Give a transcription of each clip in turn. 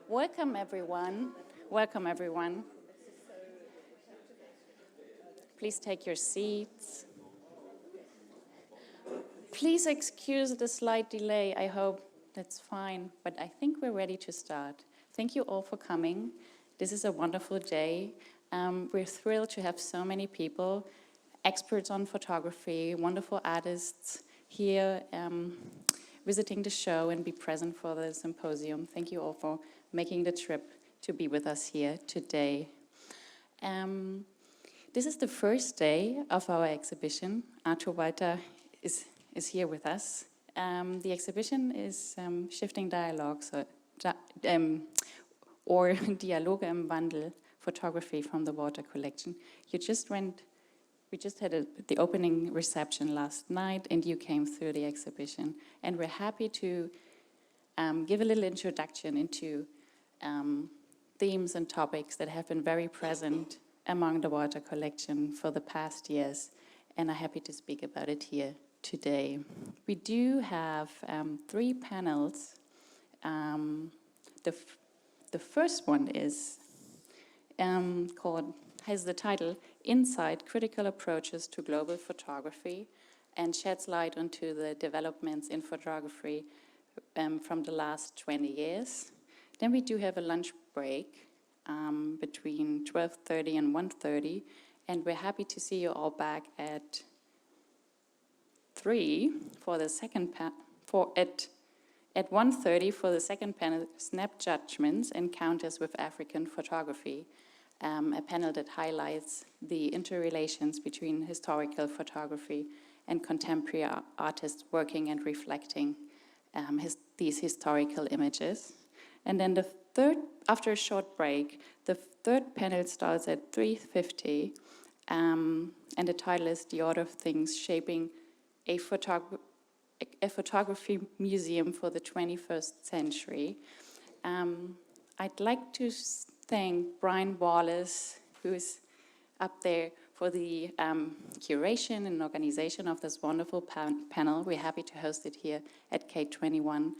Welcome everyone. Welcome everyone. Please take your seats. Please excuse the slight delay. I hope that's fine, but I think we're ready to start. Thank you all for coming. This is a wonderful day. We're thrilled to have so many people, experts on photography, wonderful artists here visiting the show and be present for the symposium. Thank you all for making the trip to be with us here today. This is the first day of our exhibition. Arthur Walther is here with us. The exhibition is Shifting Dialogues, or Dialoge im Wandel, photography from the Walther Collection. We just had the opening reception last night, and you came through the exhibition. And we're happy to give a little introduction into themes and topics that have been very present among the Walther Collection for the past years, and I'm happy to speak about it here today. We do have 3 panels. The first one is has the title Insight, Critical Approaches to Global Photography, and sheds light onto the developments in photography from the last 20 years. Then we do have a lunch break between 12:30 and 1:30, and we're happy to see you all back at 3 for the second at 1:30 for the second panel, Snap Judgments, Encounters with African Photography, a panel that highlights the interrelations between historical photography and contemporary artists working and reflecting these historical images. And then after a short break, the third panel starts at 3:50, and the title is The Order of Things, Shaping a Photography Museum for the 21st Century. I'd like to thank Brian Wallace, who is up there, for the curation and organization of this wonderful panel. We're happy to host it here at K21.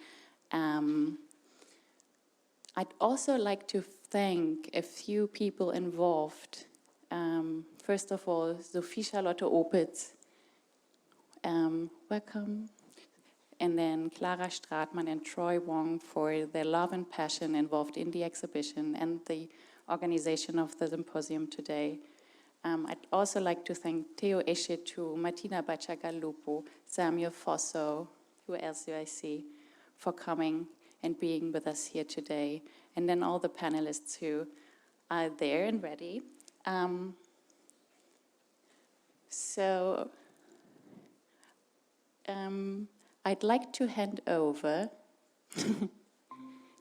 I'd also like to thank a few people involved. First of all, Sophie Charlotte Opitz, welcome. And then Clara Stratmann and Troy Wong for their love and passion involved in the exhibition and the organization of the symposium today. I'd also like to thank Theo Eshetu, Martina Bacciagalupo, Samuel Fosso, who else do I see, for coming and being with us here today. And then all the panelists who are there and ready. I'd like to hand over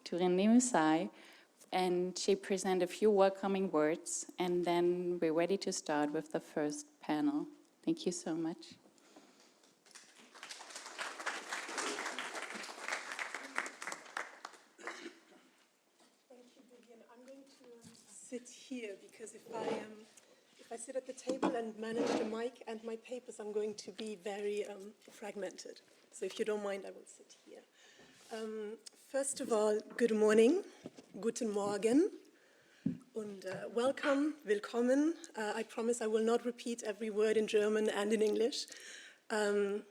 to Renée Musai, and she present a few welcoming words, and then we're ready to start with the first panel. Thank you so much. Thank you, Vivian. I'm going to sit here because if I sit at the table and manage the mic and my papers, I'm going to be very fragmented. So if you don't mind, I will sit here. First of all, good morning, guten Morgen, and welcome, willkommen. I promise I will not repeat every word in German and in English. And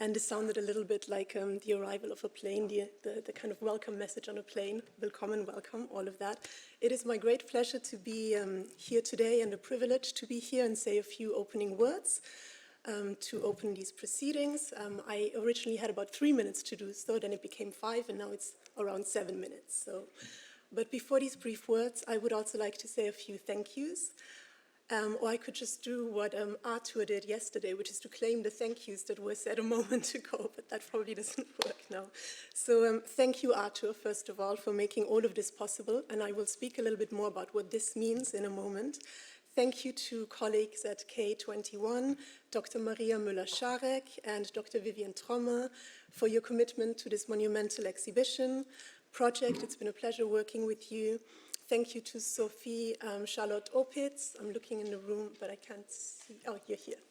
it sounded a little bit like the arrival of a plane, the kind of welcome message on a plane. Willkommen, welcome, all of that. It is my great pleasure to be here today and a privilege to be here and say a few opening words. To open these proceedings. I originally had about 3 minutes to do so, then it became 5, and now it's around 7 minutes. But before these brief words, I would also like to say a few thank yous. Or I could just do what Arthur did yesterday, which is to claim the thank yous that were said a moment ago, but that probably doesn't work now. So thank you, Arthur, first of all, for making all of this possible, and I will speak a little bit more about what this means in a moment. Thank you to colleagues at K21, Dr. Maria Müller-Scharek and Dr. Vivian Trommer for your commitment to this monumental exhibition project. It's been a pleasure working with you. Thank you to Sophie Charlotte Opitz. I'm looking in the room, but I can't see. Oh, you're here.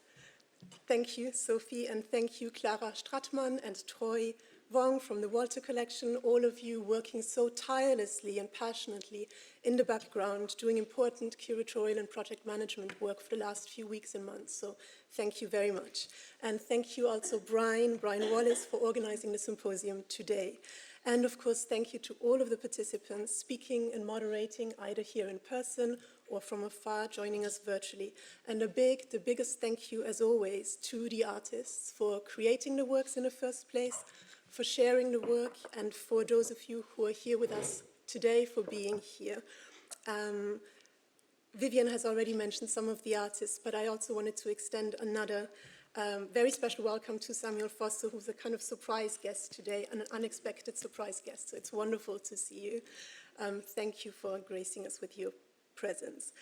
Thank you, Sophie, and thank you, Clara Stratmann and Troy, Wong from the Walther Collection, all of you working so tirelessly and passionately in the background, doing important curatorial and project management work for the last few weeks and months. So thank you very much. And thank you also Brian Wallace for organizing the symposium today. And of course, thank you to all of the participants speaking and moderating, either here in person or from afar, joining us virtually. And the biggest thank you, as always, to the artists for creating the works in the first place, for sharing the work, and for those of you who are here with us today for being here. Vivian has already mentioned some of the artists, but I also wanted to extend another very special welcome to Samuel Foster, who's a kind of surprise guest today, an unexpected surprise guest. So it's wonderful to see you. Thank you for gracing us with your presence.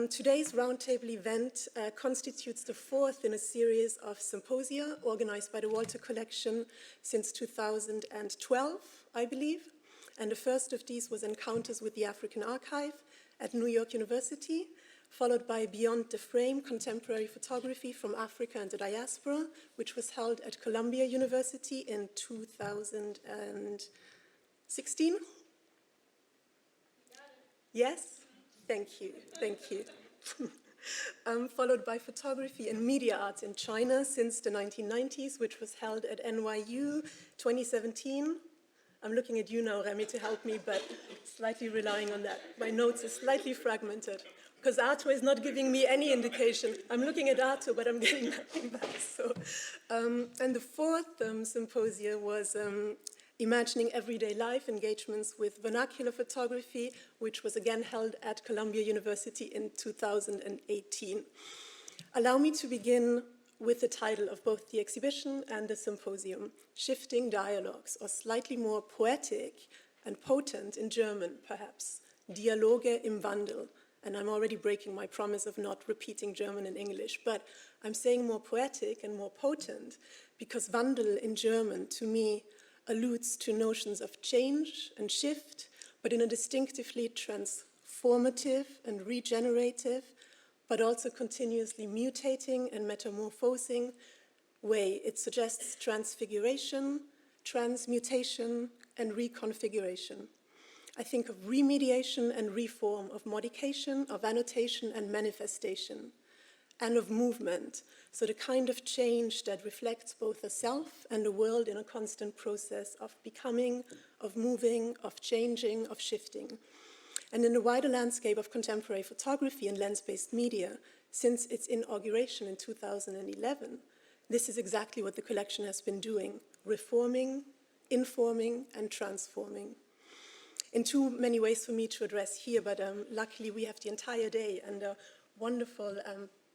Today's roundtable event constitutes the fourth in a series of symposia organized by the Walther Collection since 2012, I believe. And the first of these was Encounters with the African Archive at New York University, followed by Beyond the Frame, Contemporary Photography from Africa and the Diaspora, which was held at Columbia University in 2016. Yes? Thank you. Followed by Photography and Media Arts in China since the 1990s, which was held at NYU 2017. I'm looking at you now, Remy, to help me, but slightly relying on that. My notes are slightly fragmented, because Arthur is not giving me any indication. I'm looking at Arthur, but I'm getting nothing back. So, and the fourth symposium was Imagining Everyday Life, Engagements with Vernacular Photography, which was again held at Columbia University in 2018. Allow me to begin with the title of both the exhibition and the symposium, Shifting Dialogues, or slightly more poetic and potent in German, perhaps, Dialoge im Wandel. And I'm already breaking my promise of not repeating German and English, but I'm saying more poetic and more potent because Wandel in German, to me, alludes to notions of change and shift, but in a distinctively transformative and regenerative, but also continuously mutating and metamorphosing way. It suggests transfiguration, transmutation, and reconfiguration. I think of remediation and reform, of modification, of annotation and manifestation, and of movement. So the kind of change that reflects both the self and the world in a constant process of becoming, of moving, of changing, of shifting. And in the wider landscape of contemporary photography and lens-based media, since its inauguration in 2011, this is exactly what the collection has been doing, reforming, informing, and transforming. In too many ways for me to address here, but luckily we have the entire day and a wonderful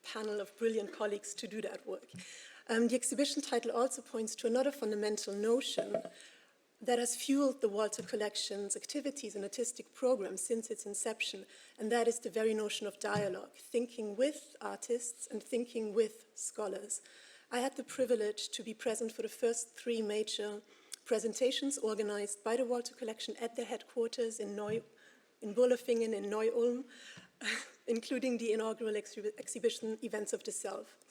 panel of brilliant colleagues to do that work. The exhibition title also points to another fundamental notion that has fueled the Walther Collection's activities and artistic programs since its inception, and that is the very notion of dialogue, thinking with artists and thinking with scholars. I had the privilege to be present for the first three major presentations organized by the Walther Collection at their headquarters in Burlefingen in Neu-Ulm, including the inaugural exhibition Events of the Self,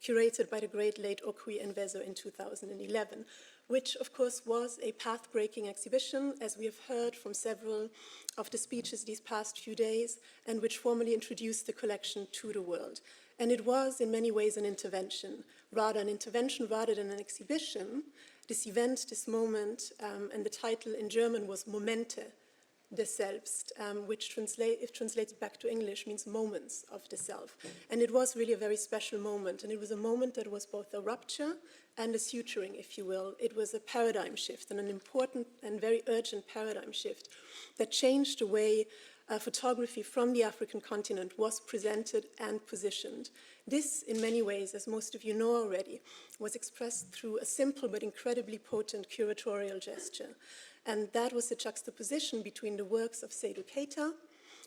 curated by the great late Okui Envezo in 2011, which of course was a path-breaking exhibition, as we have heard from several of the speeches these past few days, and which formally introduced the collection to the world. And it was in many ways an intervention rather than an exhibition. This event, this moment, and the title in German was Momente des Selbst, which if translated back to English means moments of the self. And it was really a very special moment, and it was a moment that was both a rupture and a suturing, if you will. It was a paradigm shift, and an important and very urgent paradigm shift that changed the way photography from the African continent was presented and positioned. This, in many ways, as most of you know already, was expressed through a simple but incredibly potent curatorial gesture. And that was the juxtaposition between the works of Seydou Keita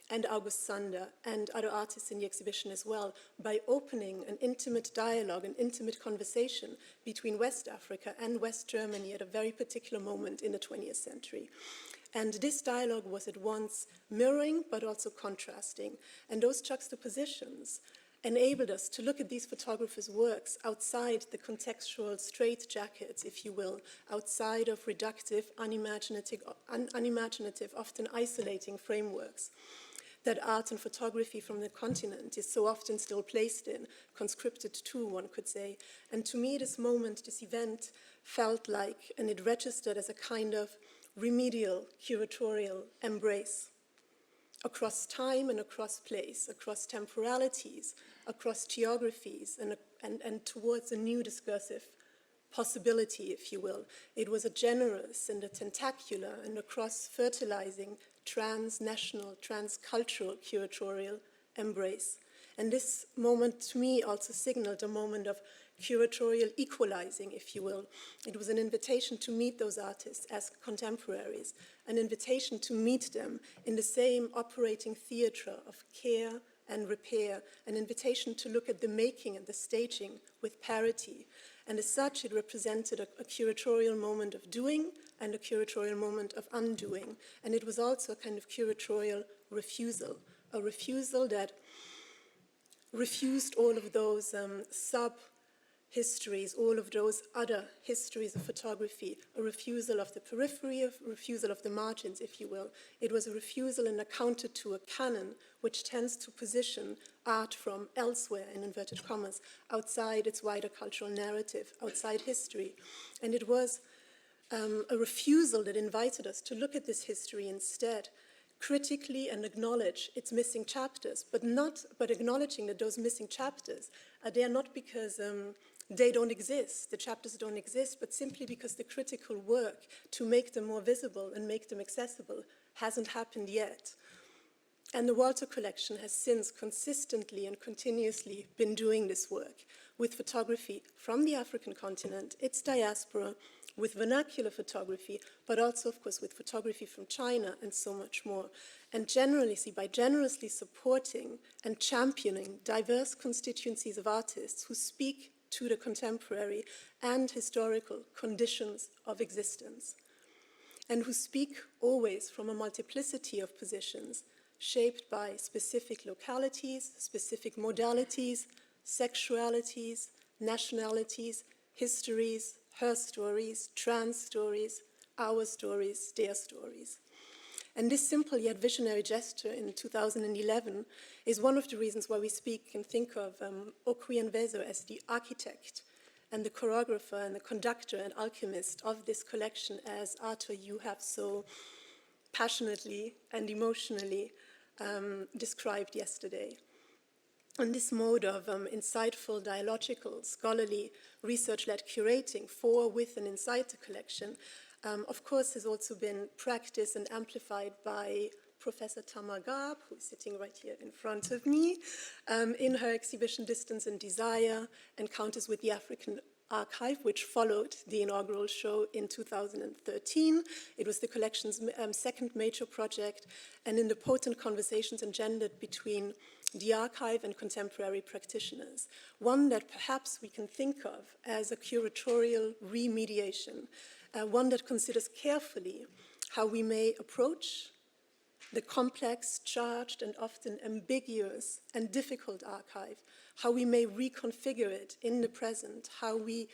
and August Sander and other artists in the exhibition as well, by opening an intimate dialogue, an intimate conversation between West Africa and West Germany at a very particular moment in the 20th century. And this dialogue was at once mirroring but also contrasting. And those juxtapositions enabled us to look at these photographers' works outside the contextual straitjackets, if you will, outside of reductive, unimaginative, often isolating frameworks that art and photography from the continent is so often still placed in, conscripted to, one could say. And to me, this moment, this event, felt like, and it registered as a kind of remedial, curatorial embrace across time and across place, across temporalities, across geographies, and towards a new discursive possibility, if you will. It was a generous and a tentacular and a cross-fertilizing, transnational, transcultural curatorial embrace. And this moment, to me, also signaled a moment of curatorial equalizing, if you will. It was an invitation to meet those artists as contemporaries, an invitation to meet them in the same operating theatre of care and repair, an invitation to look at the making and the staging with parity. And as such, it represented a curatorial moment of doing and a curatorial moment of undoing. And it was also a kind of curatorial refusal, a refusal that refused all of those sub-histories, all of those other histories of photography, a refusal of the periphery, a refusal of the margins, if you will. It was a refusal and a counter to a canon which tends to position art from elsewhere, in inverted commas, outside its wider cultural narrative, outside history. And it was a refusal that invited us to look at this history instead, critically, and acknowledge its missing chapters, but acknowledging that those missing chapters are there not because they don't exist, the chapters don't exist, but simply because the critical work to make them more visible and make them accessible hasn't happened yet. And the Walther Collection has since consistently and continuously been doing this work with photography from the African continent, its diaspora, with vernacular photography, but also, of course, with photography from China and so much more. And by generously supporting and championing diverse constituencies of artists who speak to the contemporary and historical conditions of existence, and who speak always from a multiplicity of positions, shaped by specific localities, specific modalities, sexualities, nationalities, histories, her stories, trans stories, our stories, their stories. And this simple yet visionary gesture in 2011 is one of the reasons why we speak and think of Okwuyenvezo as the architect and the choreographer and the conductor and alchemist of this collection, as Arthur, you have so passionately and emotionally described yesterday. And this mode of insightful, dialogical, scholarly, research-led curating for, with, and inside the collection, of course, has also been practiced and amplified by Professor Tamar Garb, who is sitting right here in front of me, in her exhibition Distance and Desire, Encounters with the African Archive, which followed the inaugural show in 2013. It was the collection's second major project, and in the potent conversations engendered between the archive and contemporary practitioners, one that perhaps we can think of as a curatorial remediation, one that considers carefully how we may approach the complex, charged, and often ambiguous and difficult archive, how we may reconfigure it in the present, how we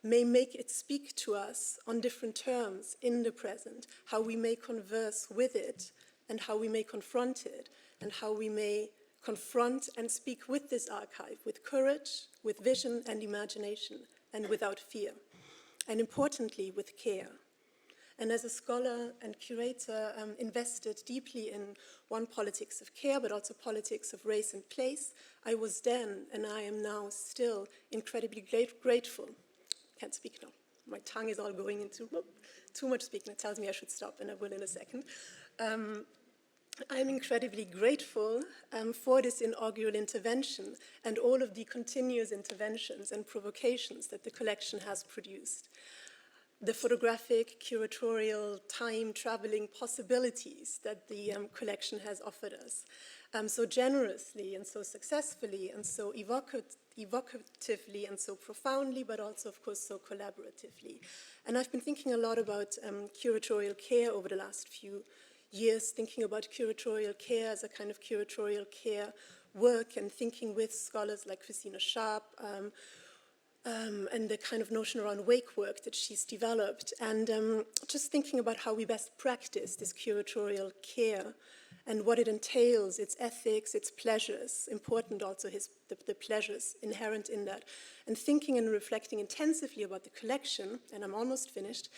may make it speak to us on different terms in the present, how we may converse with it, and how we may confront it, and how we may confront and speak with this archive with courage, with vision and imagination, and without fear, and importantly, with care. And as a scholar and curator invested deeply in one, politics of care, but also politics of race and place, I was then, and I am now still, incredibly grateful. Can't speak now. My tongue is all going into too much speaking. It tells me I should stop, and I will in a second. I'm incredibly grateful for this inaugural intervention and all of the continuous interventions and provocations that the collection has produced. The photographic, curatorial, time-traveling possibilities that the collection has offered us so generously and so successfully and so evocatively and so profoundly, but also, of course, so collaboratively. And I've been thinking a lot about curatorial care over the last few years, thinking about curatorial care as a kind of curatorial care work and thinking with scholars like Christina Sharp, and the kind of notion around wake work that she's developed, and just thinking about how we best practice this curatorial care and what it entails, its ethics, its pleasures, important also the pleasures inherent in that, and thinking and reflecting intensively about the collection, and I'm almost finished,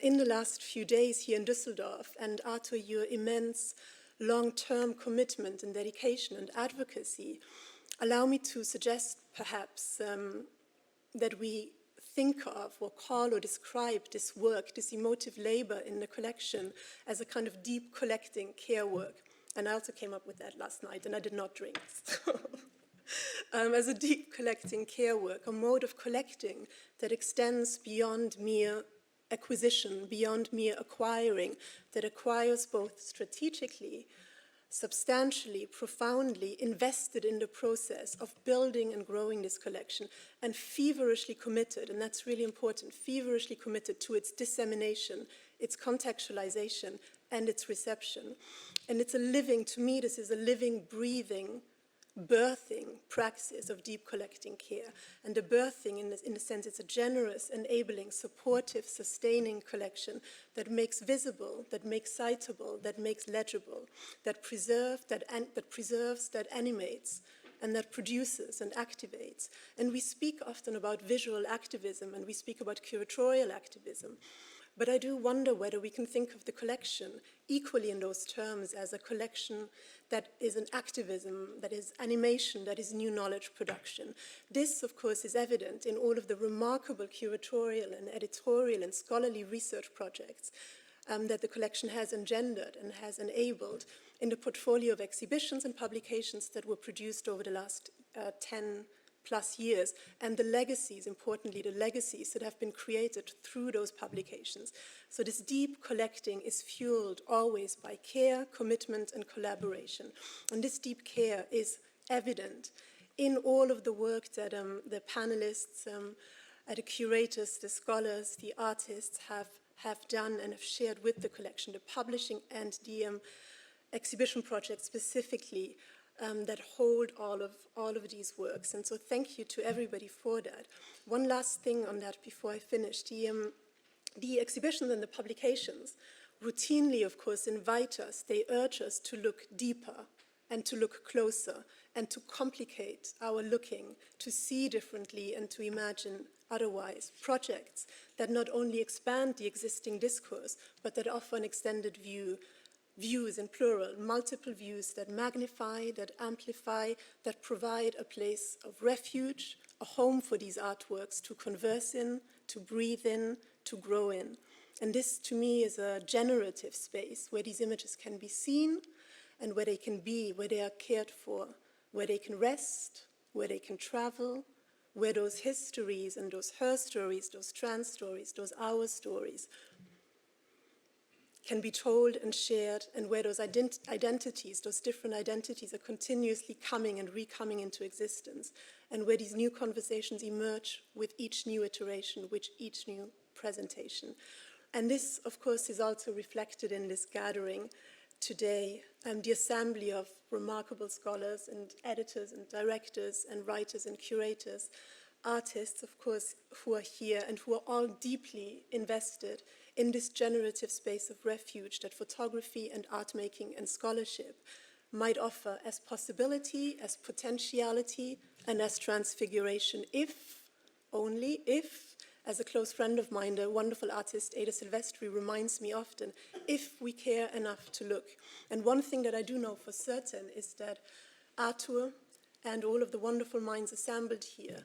in the last few days here in Düsseldorf. And Arthur, your immense long-term commitment and dedication and advocacy allow me to suggest perhaps that we think of or call or describe this work, this emotive labor in the collection, as a kind of deep collecting care work. And I also came up with that last night, and I did not drink. So, as a deep collecting care work, a mode of collecting that extends beyond mere acquisition, beyond mere acquiring, that acquires both strategically, substantially, profoundly invested in the process of building and growing this collection, and feverishly committed, and that's really important, feverishly committed to its dissemination, its contextualization, and its reception. And it's a living, to me, this is a living, breathing, birthing praxis of deep collecting care. And the birthing, in the sense, it's a generous, enabling, supportive, sustaining collection that makes visible, that makes citable, that makes legible, that preserves, that animates, and that produces and activates. And we speak often about visual activism, and we speak about curatorial activism. But I do wonder whether we can think of the collection equally in those terms as a collection that is an activism, that is animation, that is new knowledge production. This, of course, is evident in all of the remarkable curatorial and editorial and scholarly research projects that the collection has engendered and has enabled in the portfolio of exhibitions and publications that were produced over the last 10 plus years, and the legacies, importantly, the legacies that have been created through those publications. So this deep collecting is fueled always by care, commitment, and collaboration. And this deep care is evident in all of the work that the panelists, the curators, the scholars, the artists have done and have shared with the collection, the publishing and the exhibition project specifically, that hold all of these works. And so thank you to everybody for that. One last thing on that before I finish. The exhibitions and the publications routinely, of course, invite us, they urge us to look deeper and to look closer and to complicate our looking, to see differently and to imagine otherwise. Projects that not only expand the existing discourse, but that offer an extended view, views in plural, multiple views that magnify, that amplify, that provide a place of refuge, a home for these artworks to converse in, to breathe in, to grow in. And this, to me, is a generative space where these images can be seen and where they can be, where they are cared for, where they can rest, where they can travel, where those histories and those her stories, those trans stories, those our stories can be told and shared, and where those identities, those different identities are continuously coming and recoming into existence, and where these new conversations emerge with each new iteration, with each new presentation. And this, of course, is also reflected in this gathering today, the assembly of remarkable scholars and editors and directors and writers and curators, artists, of course, who are here and who are all deeply invested in this generative space of refuge that photography and art making and scholarship might offer as possibility, as potentiality, and as transfiguration, if, only if, as a close friend of mine, the wonderful artist Ada Silvestri reminds me often, if we care enough to look. And one thing that I do know for certain is that Arthur and all of the wonderful minds assembled here,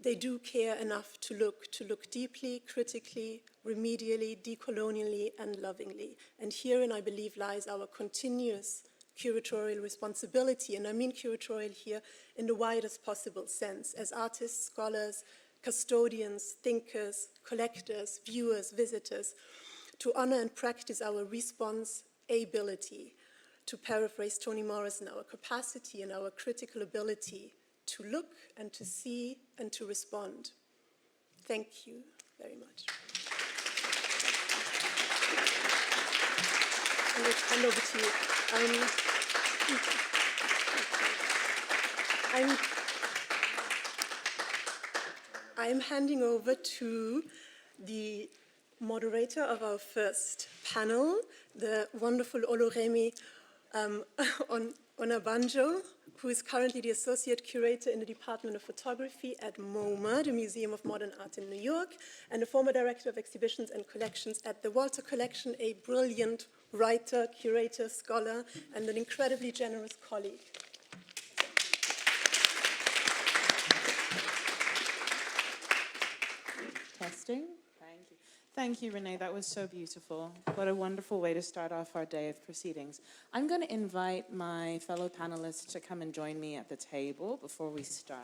they do care enough to look deeply, critically, remedially, decolonially, and lovingly. And herein, I believe, lies our continuous curatorial responsibility, and I mean curatorial here in the widest possible sense, as artists, scholars, custodians, thinkers, collectors, viewers, visitors, to honor and practice our response-ability, to paraphrase Toni Morrison, our capacity and our critical ability to look and to see and to respond. Thank you very much. And let's hand over to you. I'm handing over to the moderator of our first panel, the wonderful Oloremi Onabanjo, who is currently the Associate Curator in the Department of Photography at MoMA, the Museum of Modern Art in New York, and a former Director of Exhibitions and Collections at the Walther Collection, a brilliant writer, curator, scholar, and an incredibly generous colleague. Testing. Thank you. Thank you, Renee. That was so beautiful. What a wonderful way to start off our day of proceedings. I'm going to invite my fellow panelists to come and join me at the table before we start.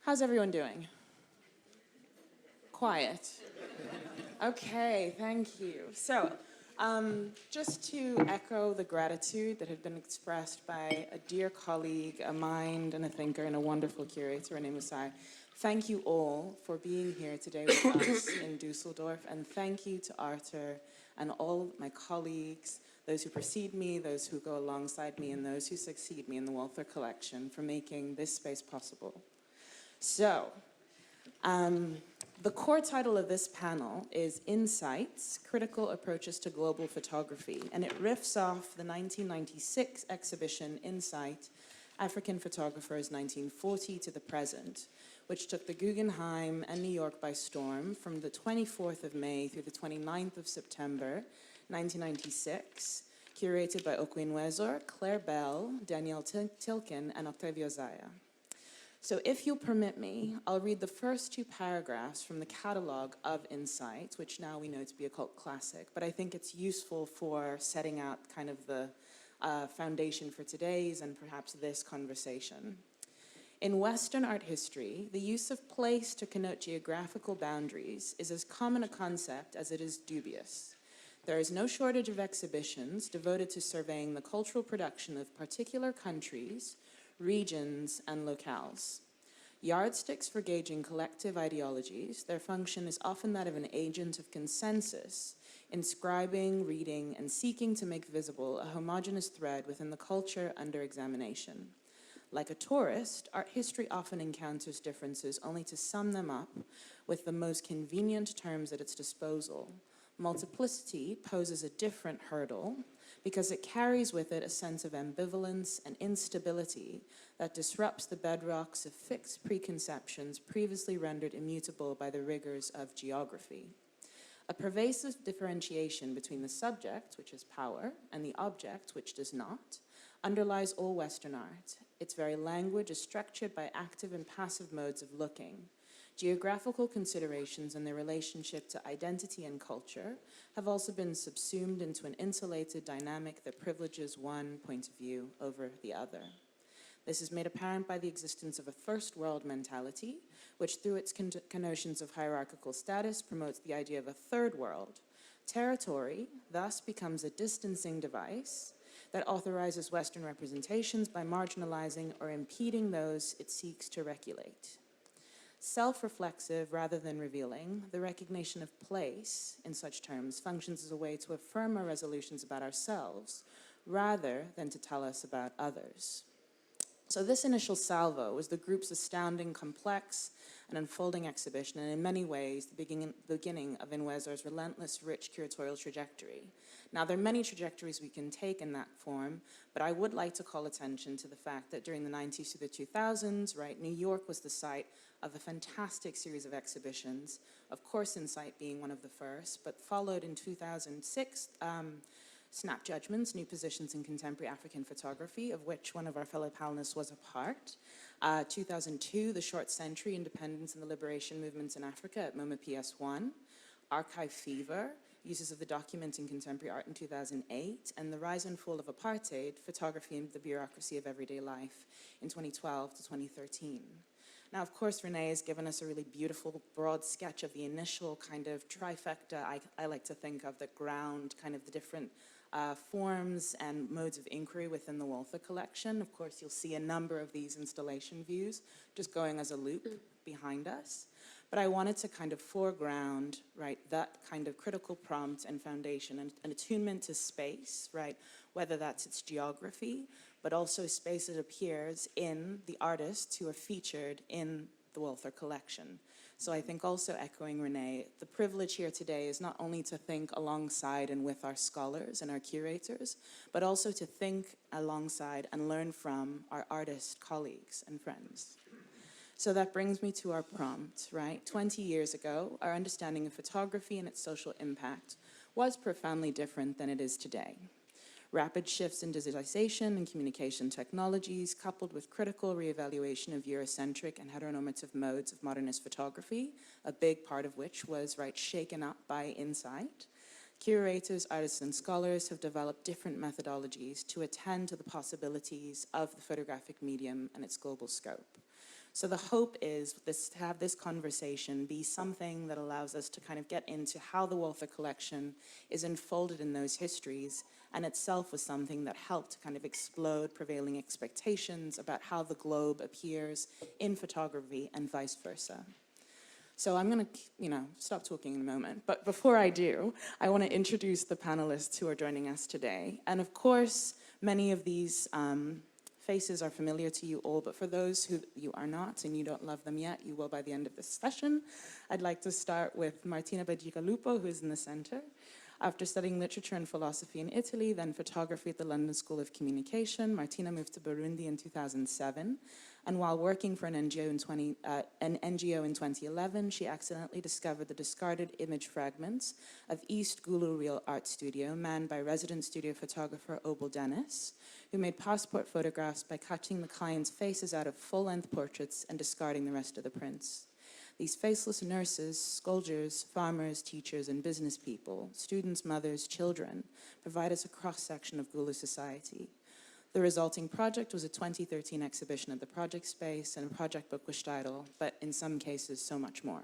How's everyone doing? Quiet. Okay, thank you. So, just to echo the gratitude that had been expressed by a dear colleague, a mind and a thinker, and a wonderful curator, Renee Musai, thank you all for being here today with us in Dusseldorf, and thank you to Arthur and all my colleagues, those who precede me, those who go alongside me, and those who succeed me in the Walther Collection for making this space possible. So, the core title of this panel is Insights, Critical Approaches to Global Photography, and it riffs off the 1996 exhibition Insight, African Photographers 1940 to the Present, which took the Guggenheim and New York by storm from the 24th of May through the 29th of September 1996, curated by Okwin Wezor, Claire Bell, Danielle Tilkin, and Octavio Zaya. So if you'll permit me, I'll read the first two paragraphs from the catalog of Insights, which now we know to be a cult classic, but I think it's useful for setting out kind of the foundation for today's and perhaps this conversation. In Western art history, the use of place to connote geographical boundaries is as common a concept as it is dubious. There is no shortage of exhibitions devoted to surveying the cultural production of particular countries, regions, and locales. Yardsticks for gauging collective ideologies, their function is often that of an agent of consensus, inscribing, reading, and seeking to make visible a homogeneous thread within the culture under examination. Like a tourist, art history often encounters differences only to sum them up with the most convenient terms at its disposal. Multiplicity poses a different hurdle, because it carries with it a sense of ambivalence and instability that disrupts the bedrocks of fixed preconceptions previously rendered immutable by the rigors of geography. A pervasive differentiation between the subject, which is power, and the object, which does not, underlies all Western art. Its very language is structured by active and passive modes of looking. Geographical considerations and their relationship to identity and culture have also been subsumed into an insulated dynamic that privileges one point of view over the other. This is made apparent by the existence of a first world mentality, which through its connotations of hierarchical status promotes the idea of a third world. Territory thus becomes a distancing device that authorizes Western representations by marginalizing or impeding those it seeks to regulate. Self-reflexive rather than revealing, the recognition of place, in such terms, functions as a way to affirm our resolutions about ourselves, rather than to tell us about others. So this initial salvo was the group's astounding, complex, and unfolding exhibition, and in many ways, the beginning of Wezor's relentless, rich curatorial trajectory. Now, there are many trajectories we can take in that form, but I would like to call attention to the fact that during the 90s to the 2000s, right, New York was the site of a fantastic series of exhibitions, of course Insight being one of the first, but followed in 2006, Snap Judgments, New Positions in Contemporary African Photography, of which one of our fellow panelists was a part. 2002, The Short Century, Independence and the Liberation Movements in Africa at MoMA PS1. Archive Fever, Uses of the Document in Contemporary Art in 2008, and The Rise and Fall of Apartheid, Photography and the Bureaucracy of Everyday Life in 2012 to 2013. Now, of course, Renee has given us a really beautiful, broad sketch of the initial kind of trifecta I like to think of that ground kind of the different forms and modes of inquiry within the Walther Collection. Of course, you'll see a number of these installation views just going as a loop behind us. But I wanted to kind of foreground, right, that kind of critical prompt and foundation and an attunement to space, right, whether that's its geography, but also space that appears in the artists who are featured in the Walther Collection. So I think also echoing Renee, the privilege here today is not only to think alongside and with our scholars and our curators, but also to think alongside and learn from our artist colleagues and friends. So that brings me to our prompt, right? 20 years ago, our understanding of photography and its social impact was profoundly different than it is today. Rapid shifts in digitization and communication technologies, coupled with critical reevaluation of Eurocentric and heteronormative modes of modernist photography, a big part of which was, right, shaken up by insight. Curators, artists, and scholars have developed different methodologies to attend to the possibilities of the photographic medium and its global scope. So the hope is to have this conversation be something that allows us to kind of get into how the Walther Collection is enfolded in those histories, and itself was something that helped to kind of explode prevailing expectations about how the globe appears in photography and vice versa. So I'm going to, stop talking in a moment. But before I do, I want to introduce the panelists who are joining us today. And of course, many of these faces are familiar to you all, but for those who you are not and you don't love them yet, you will by the end of this session. I'd like to start with Martina Bagigalupo, who is in the center. After studying literature and philosophy in Italy, then photography at the London School of Communication, Martina moved to Burundi in 2007. And while working for an NGO in 2011, she accidentally discovered the discarded image fragments of East Gulu Real Art Studio, manned by resident studio photographer Obel Dennis, who made passport photographs by cutting the client's faces out of full-length portraits and discarding the rest of the prints. These faceless nurses, soldiers, farmers, teachers, and business people, students, mothers, children, provide us a cross-section of Gulu society. The resulting project was a 2013 exhibition at the Project Space and a project book with title, but in some cases, so much more.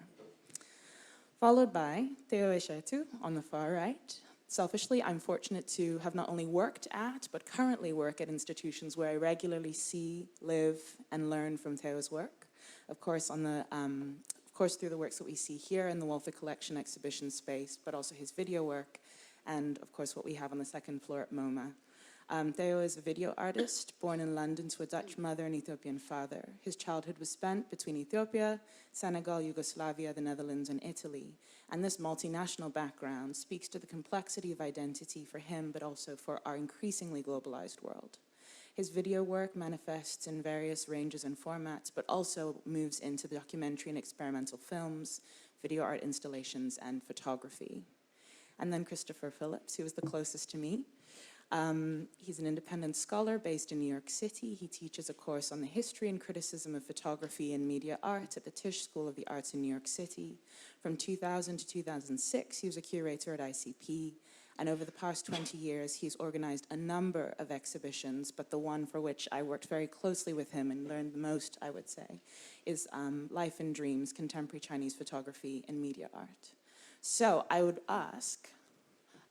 Followed by Theo Eshetu on the far right. Selfishly, I'm fortunate to have not only worked at, but currently work at institutions where I regularly see, live, and learn from Theo's work. Of course, through the works that we see here in the Walther Collection exhibition space, but also his video work, and of course what we have on the second floor at MoMA. Theo is a video artist, born in London to a Dutch mother and Ethiopian father. His childhood was spent between Ethiopia, Senegal, Yugoslavia, the Netherlands, and Italy. And this multinational background speaks to the complexity of identity for him, but also for our increasingly globalized world. His video work manifests in various ranges and formats, but also moves into the documentary and experimental films, video art installations, and photography. And then Christopher Phillips, who is the closest to me. He's an independent scholar based in New York City. He teaches a course on the history and criticism of photography and media art at the Tisch School of the Arts in New York City. From 2000 to 2006, he was a curator at ICP. And over the past 20 years, he's organized a number of exhibitions, but the one for which I worked very closely with him and learned the most, I would say, is Life and Dreams, Contemporary Chinese Photography and Media Art. So I would ask,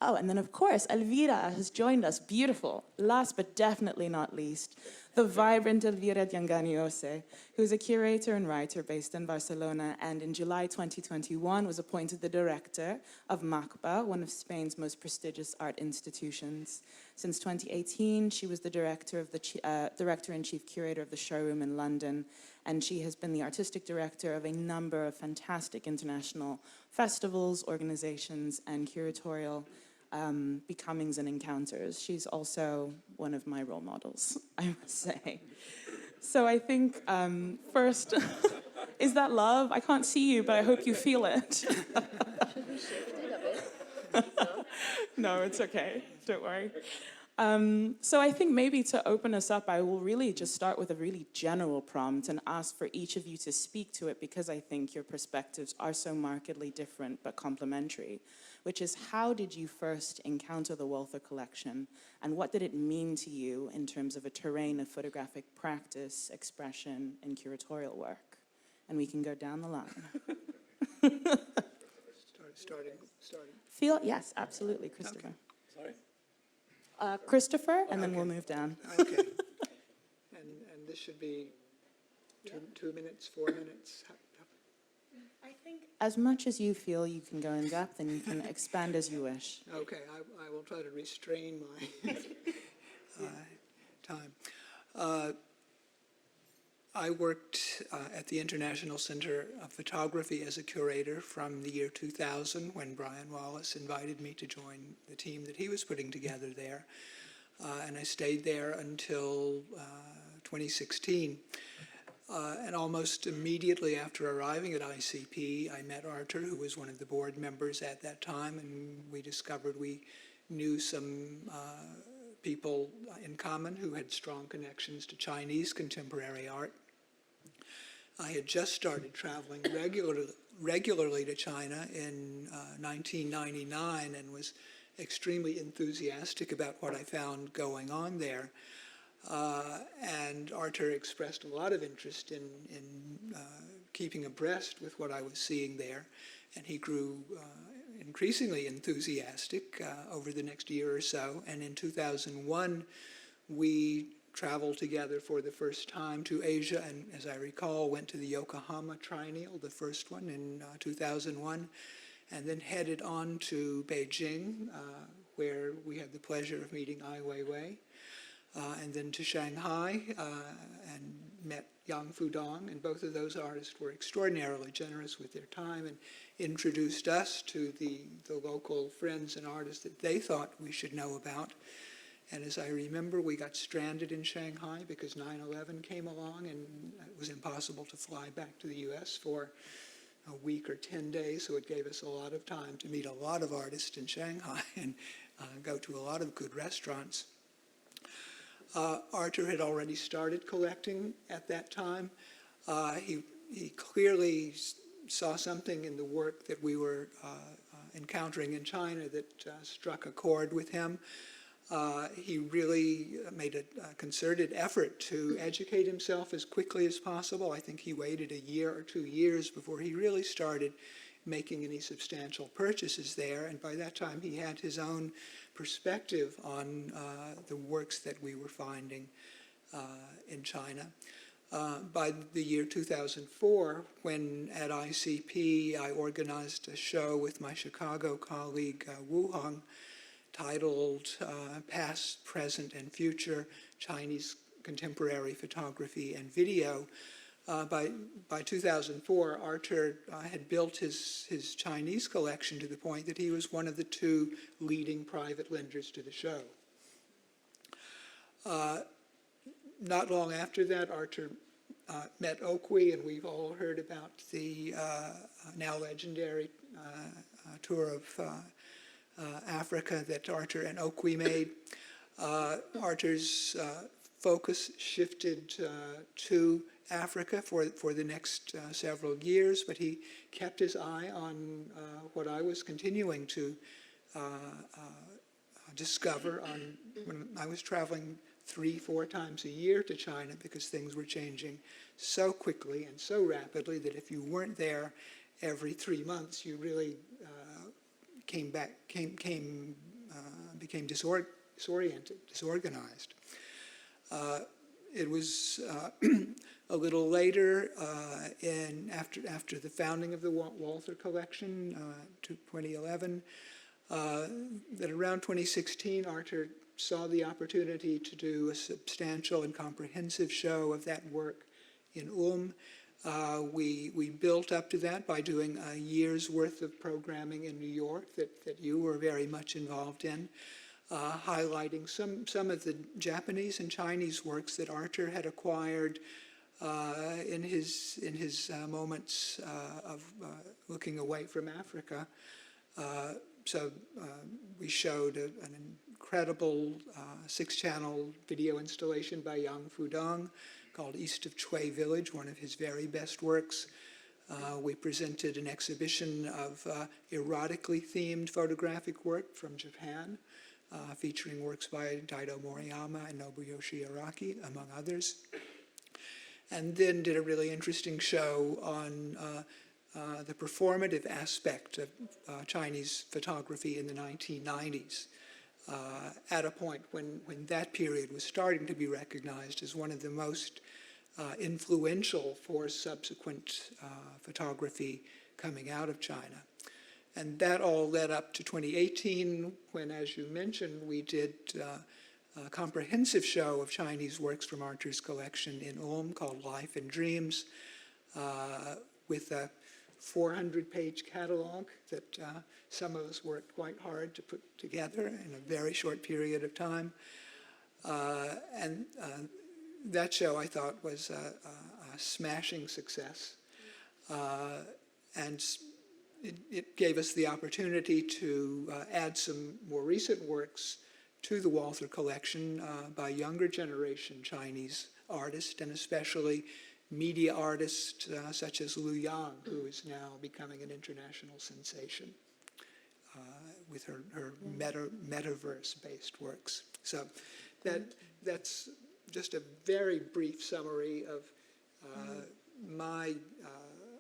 and then of course, Elvira has joined us, beautiful. Last but definitely not least, the vibrant Elvira Dianganiose, who's a curator and writer based in Barcelona, and in July 2021 was appointed the director of MACBA, one of Spain's most prestigious art institutions. Since 2018, she was the director-in-chief curator of the Showroom in London, and she has been the artistic director of a number of fantastic international festivals, organizations, and curatorial becomings and encounters. She's also one of my role models, I must say. So I think first, is that love? I can't see you, but I hope you feel it. Should we shift it a bit? No, it's okay. Don't worry. So I think maybe to open us up, I will really just start with a really general prompt and ask for each of you to speak to it, because I think your perspectives are so markedly different but complementary, which is, how did you first encounter the Walther Collection, and what did it mean to you in terms of a terrain of photographic practice, expression, and curatorial work? And we can go down the line. Starting. Yes, absolutely, Christopher. Okay. Sorry? Christopher, and then Okay. we'll move down. Okay. And this should be 2 minutes, 4 minutes? I think as much as you feel you can go in depth, and you can expand as you wish. Okay, I will try to restrain my time. I worked at the International Center of Photography as a curator from the year 2000, when Brian Wallace invited me to join the team that he was putting together there. And I stayed there until 2016. And almost immediately after arriving at ICP, I met Arthur, who was one of the board members at that time, and we discovered we knew some people in common who had strong connections to Chinese contemporary art. I had just started traveling regularly to China in 1999 and was extremely enthusiastic about what I found going on there. And Arthur expressed a lot of interest in keeping abreast with what I was seeing there, and he grew increasingly enthusiastic over the next year or so. And in 2001, we traveled together for the first time to Asia, and as I recall, went to the Yokohama Triennial, the first one in 2001, and then headed on to Beijing, where we had the pleasure of meeting Ai Weiwei, and then to Shanghai, and met Yang Fudong, and both of those artists were extraordinarily generous with their time and introduced us to the local friends and artists that they thought we should know about. And as I remember, we got stranded in Shanghai because 9/11 came along, and it was impossible to fly back to the US for a week or 10 days, so it gave us a lot of time to meet a lot of artists in Shanghai and go to a lot of good restaurants. Arthur had already started collecting at that time. He clearly saw something in the work that we were encountering in China that struck a chord with him. He really made a concerted effort to educate himself as quickly as possible. I think he waited a year or 2 years before he really started making any substantial purchases there, and by that time he had his own perspective on the works that we were finding in China. By the year 2004, when at ICP I organized a show with my Chicago colleague Wu Hong, titled Past, Present, and Future, Chinese Contemporary Photography and Video. By 2004, Arthur had built his Chinese collection to the point that he was one of the 2 leading private lenders to the show. Not long after that, Arthur met Okui, and we've all heard about the now legendary tour of Africa that Arthur and Okui made. Arthur's focus shifted to Africa for the next several years, but he kept his eye on what I was continuing to discover when I was traveling 3-4 times a year to China, because things were changing so quickly and so rapidly that if you weren't there every 3 months, you really became disoriented, disorganized. It was a little later, after the founding of the Walther Collection, 2011, that around 2016, Arthur saw the opportunity to do a substantial and comprehensive show of that work in Ulm. We built up to that by doing a year's worth of programming in New York that you were very much involved in, highlighting some of the Japanese and Chinese works that Arthur had acquired in his moments of looking away from Africa. we showed an incredible 6-channel video installation by Yang Fudong called East of Chui Village, one of his very best works. We presented an exhibition of erotically themed photographic work from Japan, featuring works by Daido Moriyama and Nobuyoshi Araki, among others. And then did a really interesting show on the performative aspect of Chinese photography in the 1990s, at a point when that period was starting to be recognized as one of the most influential for subsequent photography coming out of China. And that all led up to 2018, when, as you mentioned, we did a comprehensive show of Chinese works from Walther's collection in Ulm called Life and Dreams, with a 400-page catalog that some of us worked quite hard to put together in a very short period of time. And that show, I thought, was a smashing success. And it gave us the opportunity to add some more recent works to the Walther Collection by younger generation Chinese artists, and especially media artists such as Lu Yang, who is now becoming an international sensation with her metaverse-based works. So that's just a very brief summary of my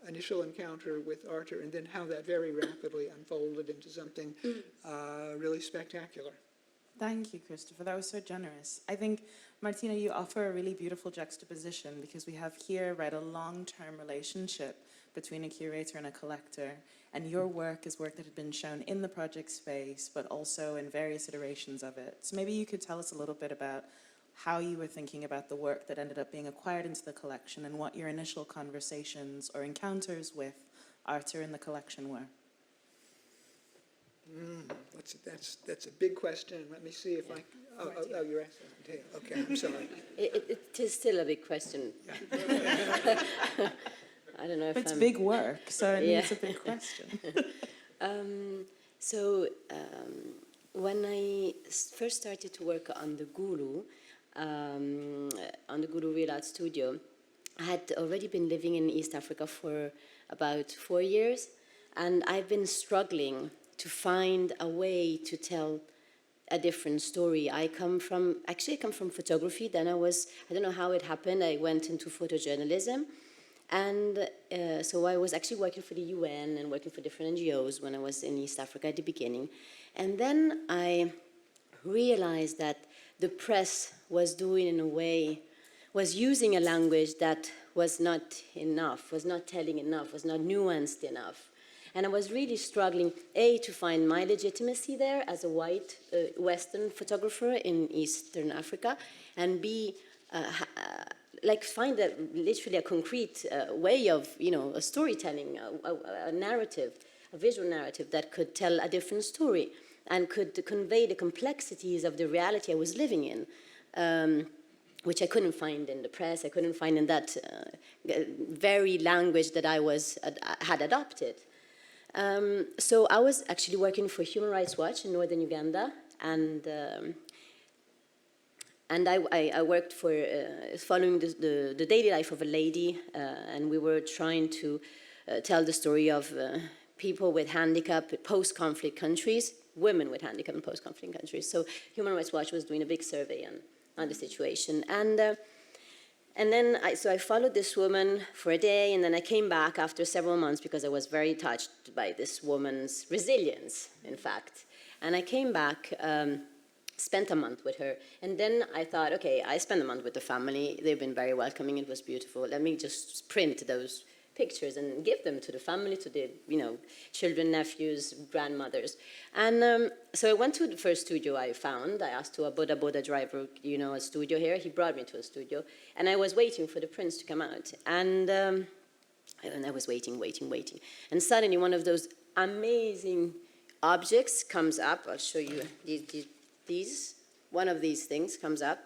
initial encounter with Walther, and then how that very rapidly unfolded into something really spectacular. Thank you, Christopher. That was so generous. I think, Martina, you offer a really beautiful juxtaposition, because we have here, right, a long-term relationship between a curator and a collector, and your work is work that had been shown in the project space, but also in various iterations of it. So maybe you could tell us a little bit about how you were thinking about the work that ended up being acquired into the collection, and what your initial conversations or encounters with Walther in the collection were. That's a big question. Let me see if I... Oh, you're asking. Okay, I'm sorry. It is still a big question. I don't know if it's big work, so it needs a big question. When I first started to work on the Guru Real Art Studio, I had already been living in East Africa for about 4 years, and I've been struggling to find a way to tell a different story. I come from photography. Then I don't know how it happened, I went into photojournalism. And so I was actually working for the UN and working for different NGOs when I was in East Africa at the beginning. And then I realized that the press was using a language that was not enough, was not telling enough, was not nuanced enough. And I was really struggling, A, to find my legitimacy there as a white Western photographer in Eastern Africa, and B, find literally a concrete way of, a storytelling, a narrative, a visual narrative that could tell a different story and could convey the complexities of the reality I was living in, which I couldn't find in the press. I couldn't find in that very language that I had adopted. So I was actually working for Human Rights Watch in northern Uganda, and I worked for following the daily life of a lady, and we were trying to tell the story of people with handicap in post-conflict countries, women with handicap in post-conflict countries. So Human Rights Watch was doing a big survey on the situation, and then I followed this woman for a day, and then I came back after several months because I was very touched by this woman's resilience, in fact. And I came back, spent a month with her, and then I thought, okay, I spent a month with the family. They've been very welcoming. It was beautiful. Let me just print those pictures and give them to the family, to the children, nephews, grandmothers. And so I went to the first studio I found. I asked to a Boda Boda driver, a studio here. He brought me to a studio, and I was waiting for the prints to come out. And I was waiting. And suddenly one of those amazing objects comes up. I'll show you these. One of these things comes up.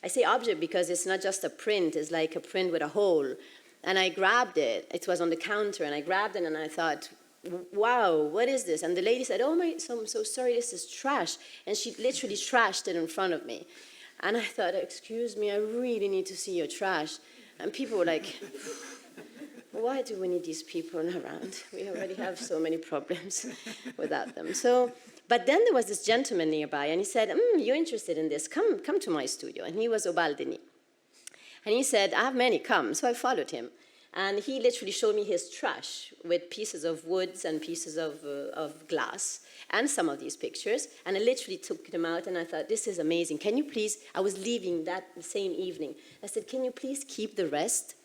I say object because it's not just a print. It's like a print with a hole. And I grabbed it. It was on the counter, and I grabbed it, and I thought, wow, what is this? And the lady said, oh my, so I'm so sorry, this is trash. And she literally trashed it in front of me. And I thought, excuse me, I really need to see your trash. And people were like, why do we need these people around? We already have so many problems without them. So, but then there was this gentleman nearby, and he said, you're interested in this, come to my studio. And he was Obaldini. And he said, I have many, come. So I followed him. And he literally showed me his trash with pieces of woods and pieces of glass and some of these pictures. And I literally took them out and I thought, this is amazing. Can you please, I was leaving that same evening. I said, can you please keep the rest?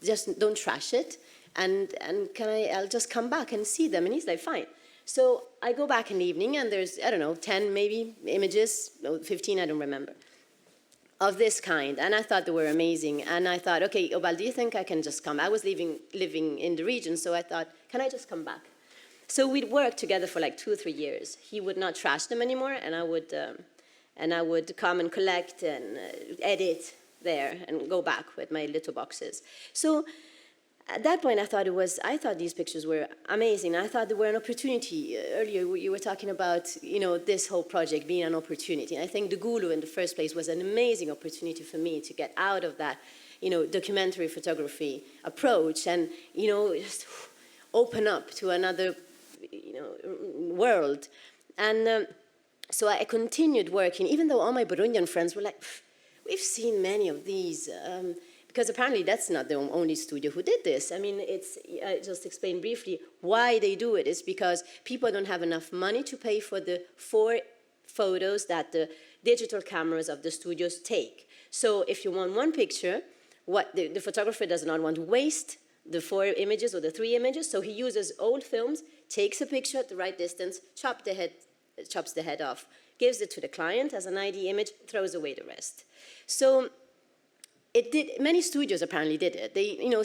Just don't trash it. And I'll just come back and see them. And he's like, fine. So I go back in the evening and there's, I don't know, 10 maybe images, 15, I don't remember, of this kind, and I thought they were amazing. And I thought, okay, Obal, do you think I can just come? I was living in the region, so I thought, can I just come back? So we'd worked together for like 2 or 3 years. He would not trash them anymore, and I would come and collect and edit there and go back with my little boxes. So at that point, I thought these pictures were amazing. I thought they were an opportunity. Earlier, you were talking about, this whole project being an opportunity. And I think the Gulu, in the first place, was an amazing opportunity for me to get out of that, documentary photography approach and, just open up to another, world. And so I continued working, even though all my Burundian friends were like, we've seen many of these. Because apparently that's not the only studio who did this. I mean, I just explained briefly why they do it. It's because people don't have enough money to pay for the 4 photos that the digital cameras of the studios take. So if you want one picture, the photographer does not want to waste the 4 images or the 3 images, so he uses old films, takes a picture at the right distance, chops the head off, gives it to the client as an ID image, throws away the rest. So many studios apparently did it.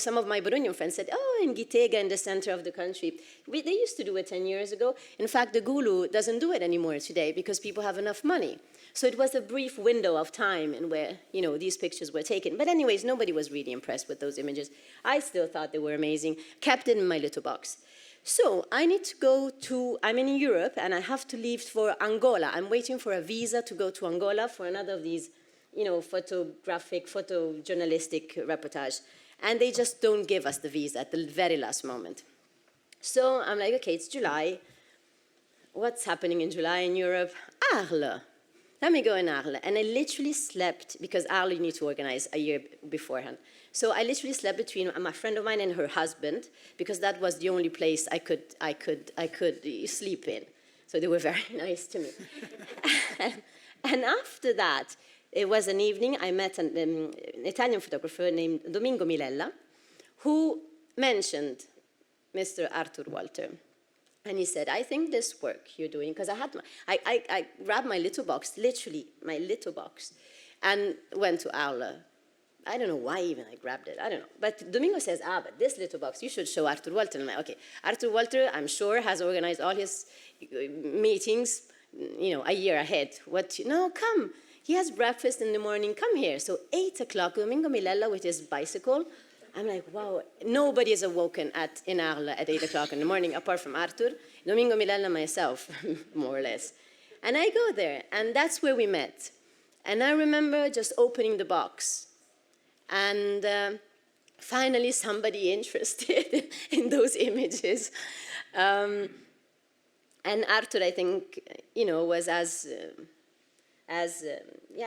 Some of my Burundian friends said, in Gitega, in the center of the country, they used to do it 10 years ago. In fact, the Gulu doesn't do it anymore today because people have enough money. So it was a brief window of time in where, these pictures were taken. But anyways, nobody was really impressed with those images. I still thought they were amazing, kept it in my little box. So I need to I'm in Europe and I have to leave for Angola. I'm waiting for a visa to go to Angola for another of these photojournalistic reportage. And they just don't give us the visa at the very last moment. So I'm like, okay, it's July. What's happening in July in Europe? Arles. Let me go in Arles. And I literally slept, because Arles you need to organize a year beforehand. So I literally slept between a friend of mine and her husband, because that was the only place I could sleep in. So they were very nice to me. And after that, it was an evening, I met an Italian photographer named Domingo Milella, who mentioned Mr. Arthur Walther. And he said, I think this work you're doing, because I grabbed my little box, literally my little box, and went to Arles. I don't know why even I grabbed it, I don't know. But Domingo says, but this little box, you should show Arthur Walther. And I'm like, okay, Arthur Walther, I'm sure, has organized all his meetings, a year ahead. Come. He has breakfast in the morning, come here. So 8 o'clock, Domingo Milella with his bicycle. I'm like, wow, nobody is awoken in Arles at 8 o'clock in the morning, apart from Arthur, Domingo Milella, myself, more or less. And I go there, and that's where we met. And I remember just opening the box. And finally somebody interested in those images. And Arthur, I think, was as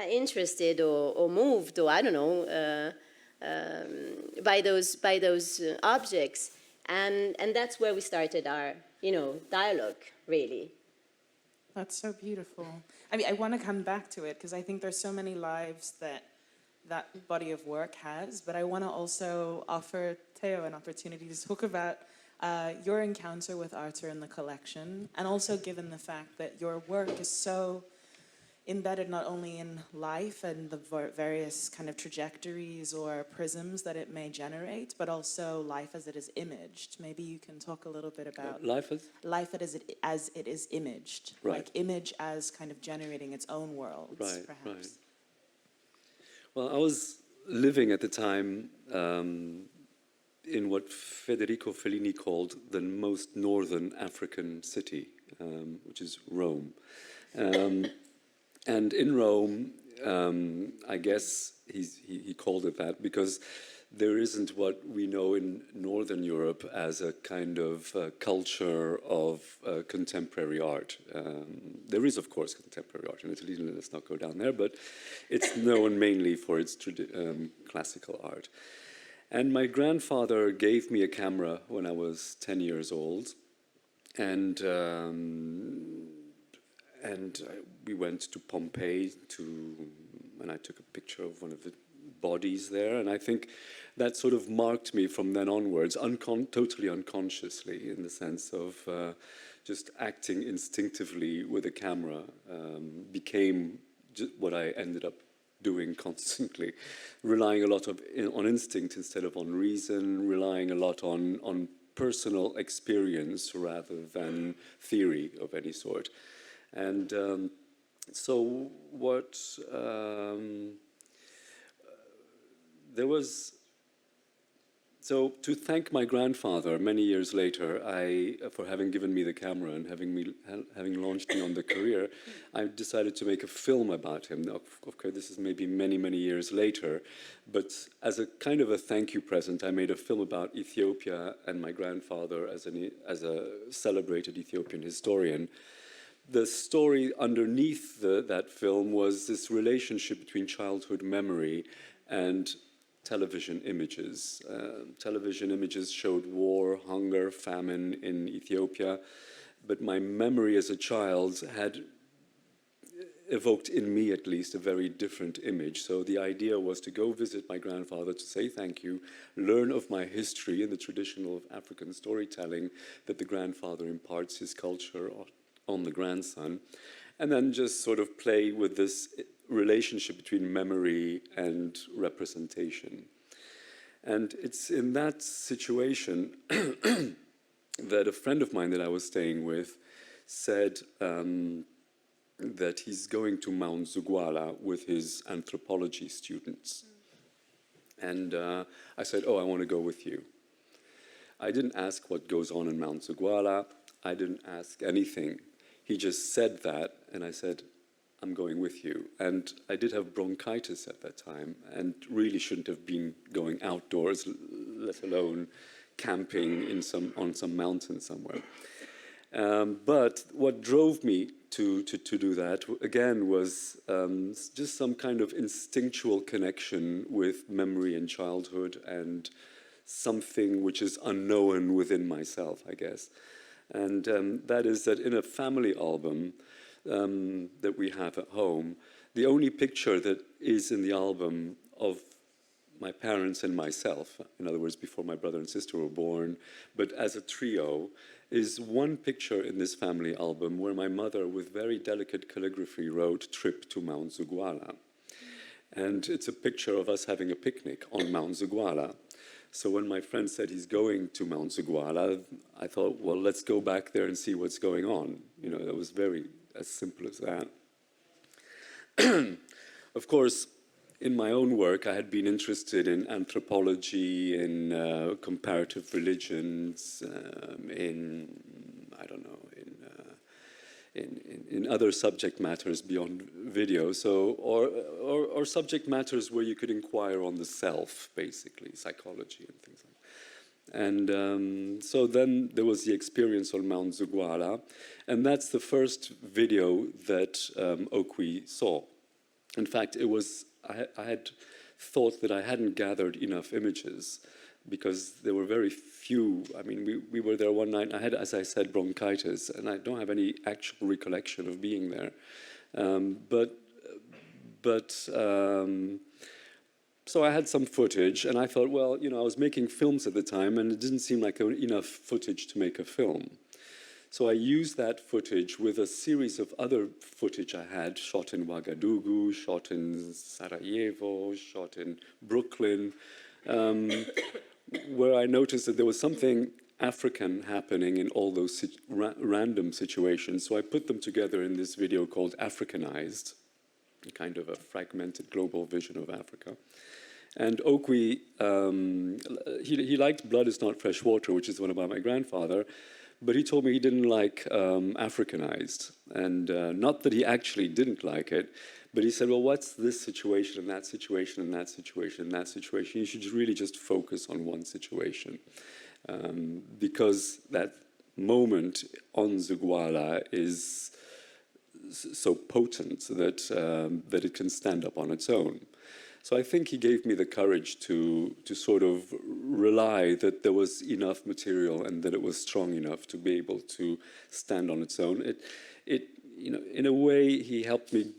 interested or moved, or I don't know, by those objects, and that's where we started our dialogue, really. That's so beautiful. I mean, I want to come back to it because I think there's so many lives that body of work has, but I want to also offer Theo an opportunity to talk about your encounter with Arthur and the collection, and also given the fact that your work is so embedded not only in life and the various kind of trajectories or prisms that it may generate, but also life as it is imaged. Maybe you can talk a little bit about life as it is imaged, right. Like image as kind of generating its own worlds, right, perhaps. Right. Well, I was living at the time in what Federico Fellini called the most northern African city, which is Rome. And in Rome, I guess he called it that because there isn't what we know in Northern Europe as a kind of culture of contemporary art. There is, of course, contemporary art in Italy, and let's not go down there, but it's known mainly for its classical art. And my grandfather gave me a camera when I was 10 years old, and we went to Pompeii and I took a picture of one of the bodies there, and I think that sort of marked me from then onwards, totally unconsciously, in the sense of just acting instinctively with a camera became what I ended up doing constantly, relying a lot on instinct instead of on reason, relying a lot on personal experience rather than theory of any sort. And so what there was, so to thank my grandfather many years later, for having given me the camera and having launched me on the career, I decided to make a film about him. Now, of course, this is maybe many, many years later, but as a kind of a thank you present, I made a film about Ethiopia and my grandfather as a celebrated Ethiopian historian. The story underneath that film was this relationship between childhood memory and television images. Television images showed war, hunger, famine in Ethiopia, but my memory as a child had evoked in me at least a very different image. So the idea was to go visit my grandfather to say thank you, learn of my history in the tradition of African storytelling that the grandfather imparts his culture on the grandson, and then just sort of play with this relationship between memory and representation. And it's in that situation that a friend of mine that I was staying with said that he's going to Mount Zugwala with his anthropology students. And I said, oh, I want to go with you. I didn't ask what goes on in Mount Zugwala. I didn't ask anything. He just said that, and I said, I'm going with you. And I did have bronchitis at that time and really shouldn't have been going outdoors, let alone camping on some mountain somewhere. But what drove me to do that, again, was just some kind of instinctual connection with memory and childhood and something which is unknown within myself, I guess. And that is that in a family album that we have at home, the only picture that is in the album of my parents and myself, in other words, before my brother and sister were born, but as a trio, is one picture in this family album where my mother, with very delicate calligraphy, wrote "Trip to Mount Zugwala." And it's a picture of us having a picnic on Mount Zugwala. So when my friend said he's going to Mount Zugwala, I thought, well, let's go back there and see what's going on. You know, it was very as simple as that. Of course, in my own work, I had been interested in anthropology, in comparative religions, in other subject matters beyond video, so or subject matters where you could inquire on the self, basically, psychology and things like that. And so then there was the experience on Mount Zugwala, and that's the first video that Okwi saw. In fact, it was I had thought that I hadn't gathered enough images because there were very few. I mean, we were there one night. I had, as I said, bronchitis, and I don't have any actual recollection of being there. So I had some footage, and I thought, well, you know, I was making films at the time, and it didn't seem like enough footage to make a film. So I used that footage with a series of other footage I had, shot in Ouagadougou, shot in Sarajevo, shot in Brooklyn, where I noticed that there was something African happening in all those random situations. So I put them together in this video called Africanized, kind of a fragmented global vision of Africa. And Oakley, he liked Blood is Not Fresh Water, which is one about my grandfather, but he told me he didn't like Africanized. And not that he actually didn't like it, but he said, well, what's this situation and that situation and that situation and that situation? You should really just focus on one situation. Because that moment on Zuguala is so potent that, that it can stand up on its own. So I think he gave me the courage to sort of rely that there was enough material and that it was strong enough to be able to stand on its own. You know, in a way, he helped me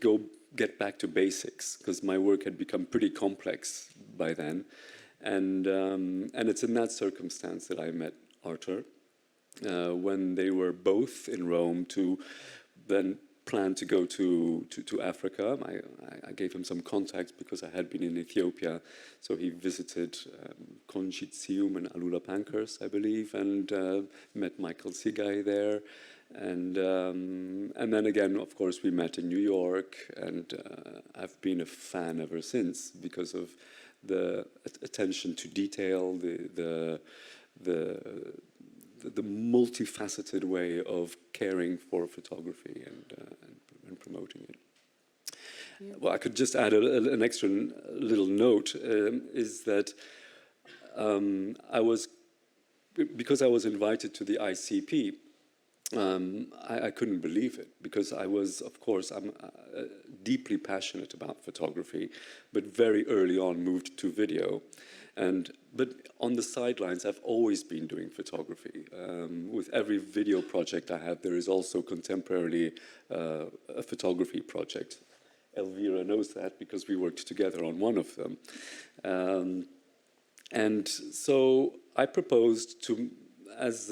get back to basics, because my work had become pretty complex by then. And it's in that circumstance that I met Arthur, when they were both in Rome to then plan to go to Africa. I gave him some contacts because I had been in Ethiopia. So he visited Konjitsiyum and Alula Pankhurst, I believe, and met Michael Sigai there. And then again, of course, we met in New York, and I've been a fan ever since because of the attention to detail, the multifaceted way of caring for photography and promoting it. Yeah. Well, I could just add an extra little note, is that because I was invited to the ICP, I couldn't believe it, because I was, of course, I'm deeply passionate about photography, but very early on moved to video. But on the sidelines, I've always been doing photography. With every video project I have, there is also contemporarily a photography project. Elvira knows that because we worked together on one of them. And so I proposed to, as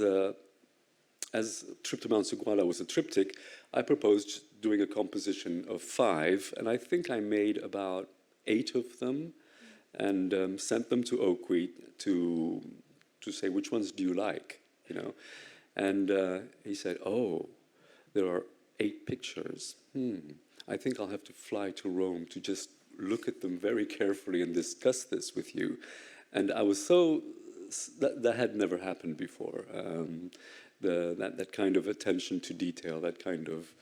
Trip to Mount Zuguala was a triptych, I proposed doing a composition of 5, and I think I made about 8 of them, and sent them to Oakley to say, which ones do you like, you know? And he said, oh, there are 8 pictures. I think I'll have to fly to Rome to just look at them very carefully and discuss this with you. And I was so, that had never happened before. That kind of attention to detail, that kind of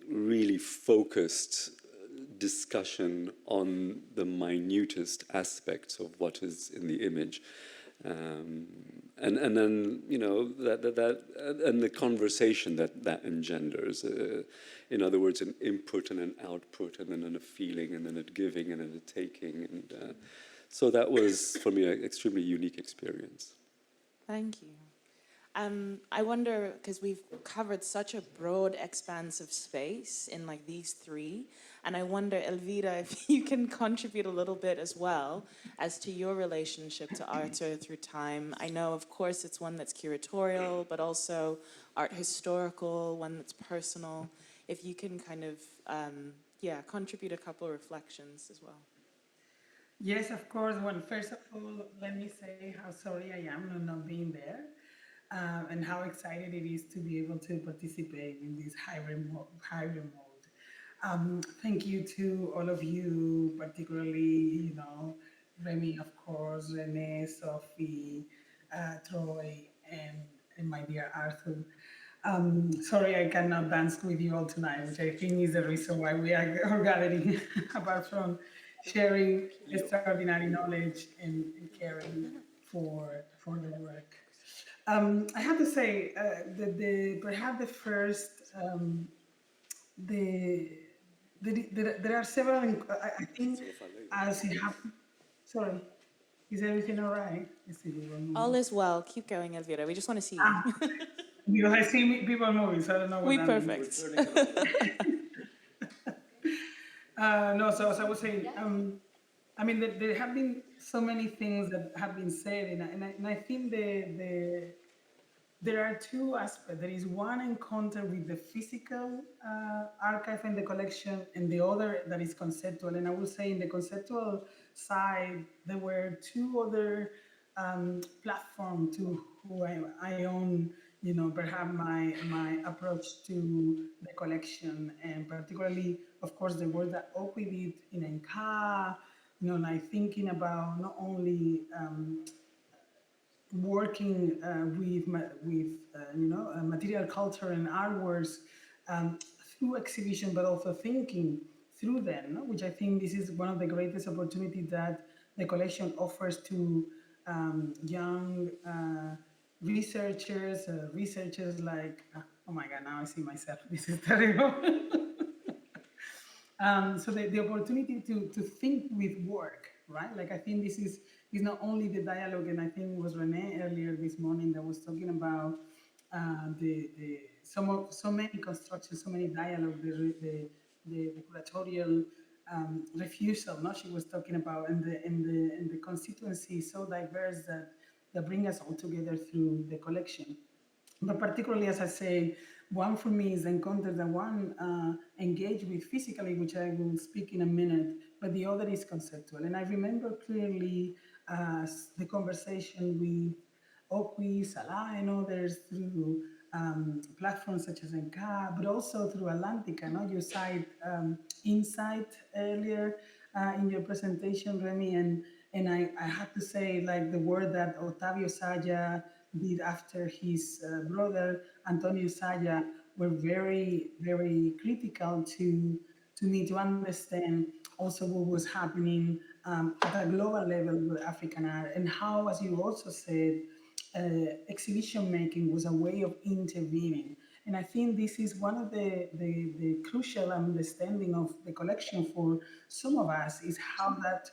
really focused discussion on the minutest aspects of what is in the image. And then, you know, and the conversation that engenders. In other words, an input and an output, and then a feeling, and then a giving, and then a taking. And so that was, for me, an extremely unique experience. Thank you. I wonder, because we've covered such a broad expanse of space in like these 3, and I wonder, Elvira, if you can contribute a little bit as well as to your relationship to Arthur through time. I know, of course, it's one that's curatorial, but also art historical, one that's personal. If you can kind of, contribute a couple of reflections as well. Yes, of course. Well, first of all, let me say how sorry I am for not being there. And how excited it is to be able to participate in this hybrid mode. Thank you to all of you, particularly, you know, Remy, of course, Renee, Sophie, Troy, and my dear Arthur. Sorry I cannot dance with you all tonight, which I think is the reason why we are gathering, apart from sharing extraordinary knowledge and caring for the work. I have to say that perhaps the first, there are several, I think, as it happens. Sorry, is everything all right? All is well. Keep going, Elvira. We just want to see you. Because I see people moving, so I don't know what that perfect. No, so as I was saying, I mean, there have been so many things that have been said, and I think there are 2 aspects. There is one encounter with the physical archive and the collection, and the other that is conceptual. And I will say in the conceptual side, there were 2 other platforms to who I own, you know, perhaps my approach to the collection, and particularly, of course, the work that Oakley did in Enka, like thinking about not only working with material culture and artworks um, through exhibition, but also thinking through them, no? Which I think this is one of the greatest opportunities that the collection offers to young researchers like, oh my God, now I see myself, this is terrible. So the opportunity to think with work, right? Like I think this is not only the dialogue, and I think it was Renee earlier this morning that was talking about so many constructions, so many dialogue, the curatorial refusal. No, she was talking about, and the constituency is so diverse that bring us all together through the collection. But particularly, as I say, one for me is the encounter that one engage with physically, which I will speak in a minute, but the other is conceptual. And I remember clearly the conversation with Okwi, Salah, and others through platforms such as NK, but also through Atlantica. No? You cite Insight earlier in your presentation, Remy, and I have to say, like the work that Ottavio Saya did after his brother Antonio Saya were very, very critical to me to understand also what was happening at a global level with African art, and how, as you also said, exhibition making was a way of intervening. And I think this is one of the crucial understanding of the collection for some of us, is how that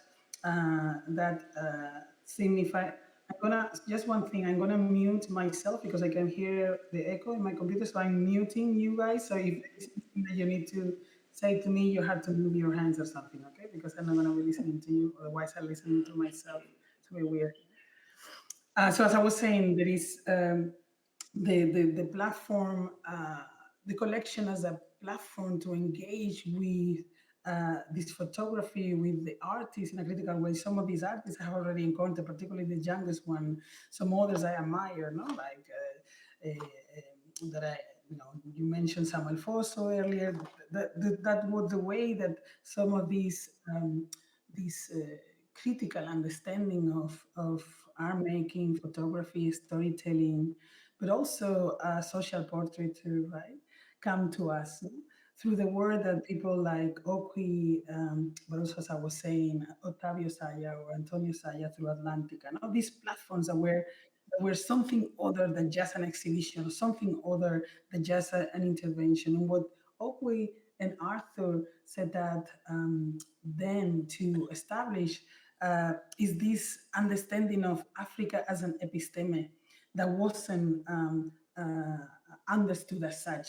signify. I'm gonna, just one thing, I'm gonna mute myself because I can hear the echo in my computer, so I'm muting you guys. So if there's something that you need to say to me, you have to move your hands or something, okay? Because I'm not gonna be listening to you, otherwise I'm listening to myself. It's very weird. So as I was saying, there is the platform, the collection as a platform to engage with this photography, with the artists in a critical way. Some of these artists I have already encountered, particularly the youngest one. Some others I admire, no, like that I. You mentioned Samuel Fosso earlier. That was the way that some of these critical understanding of art making, photography, storytelling, but also social portraiture, right, come to us, no? Through the work that people like Okwi, but also, as I was saying, Ottavio Saya or Antonio Saya through Atlantica. Now, these platforms that were something other than just an exhibition, something other than just an intervention. And what Okwi and Arthur said that then to establish is this understanding of Africa as an episteme that wasn't understood as such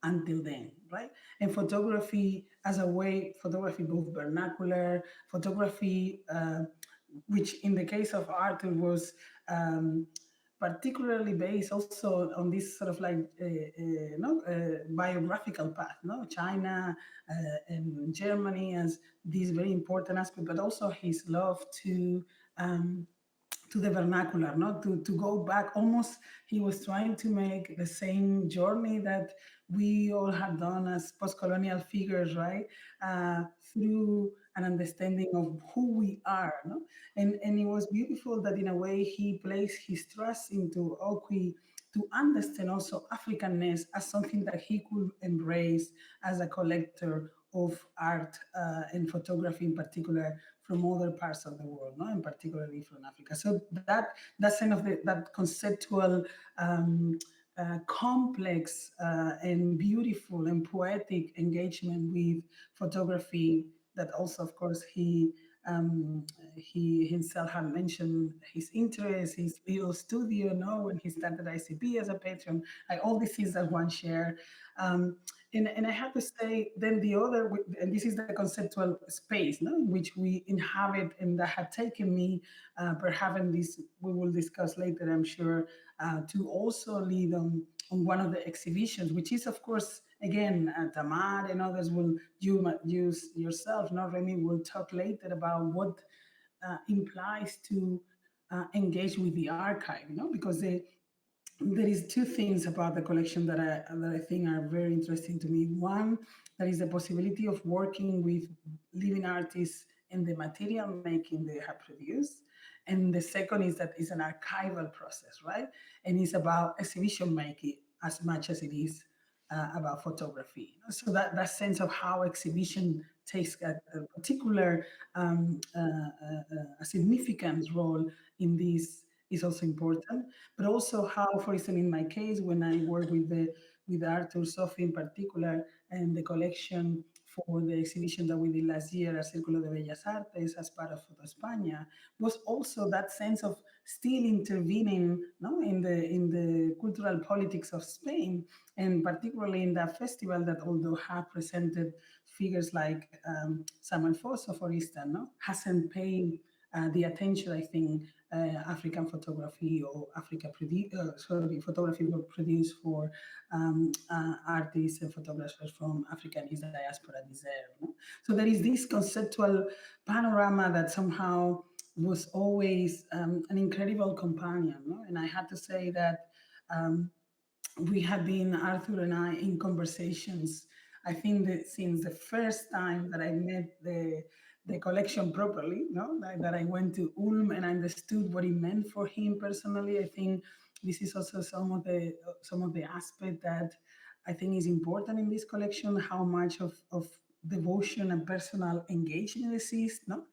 until then, right? And photography as a way, photography both vernacular, photography, which in the case of art was particularly based also on this sort of like biographical path, no? China and Germany as this very important aspect, but also his love to the vernacular, not to go back. Almost he was trying to make the same journey that we all have done as post-colonial figures, right? Through an understanding of who we are, no? And it was beautiful that in a way he placed his trust into Okwi to understand also Africanness as something that he could embrace as a collector of art and photography in particular from other parts of the world, no? And particularly from Africa. So that's kind of that conceptual complex and beautiful and poetic engagement with photography that also, of course, he himself had mentioned his interest, his little studio, no, when he started ICP as a patron, like all these things that one share. And I have to say, then the other, and this is the conceptual space, no, in which we inhabit, and that had taken me, perhaps in this, we will discuss later, I'm sure, to also lead on one of the exhibitions, which is, of course, again, Tamar and others will use yourself, not Remy, will talk later about what implies to engage with the archive, you know, because there is two things about the collection that I think are very interesting to me. One, that is the possibility of working with living artists in the material making they have produced. And the second is that it's an archival process, right? And it's about exhibition making as much as it is about photography. So that sense of how exhibition takes a particular a significant role in this is also important, but also how, for example, in my case, when I work with Arthur, Sophie in particular, and the collection for the exhibition that we did last year at Círculo de Bellas Artes as part of Foto España, was also that sense of still intervening, no, in the cultural politics of Spain, and particularly in that festival that, although have presented figures like Samuel Fosso, for instance, no, hasn't paid the attention, I think, African photography or photography produced for artists and photographers from Africanist diaspora deserve. No? So there is this conceptual panorama that somehow was always an incredible companion. No? And I had to say that we have been, Arthur and I, in conversations, I think that since the first time that I met the collection properly, no? That I went to Ulm and understood what it meant for him personally. I think this is also some of the aspect that I think is important in this collection, how much of devotion and personal engagement exists, no?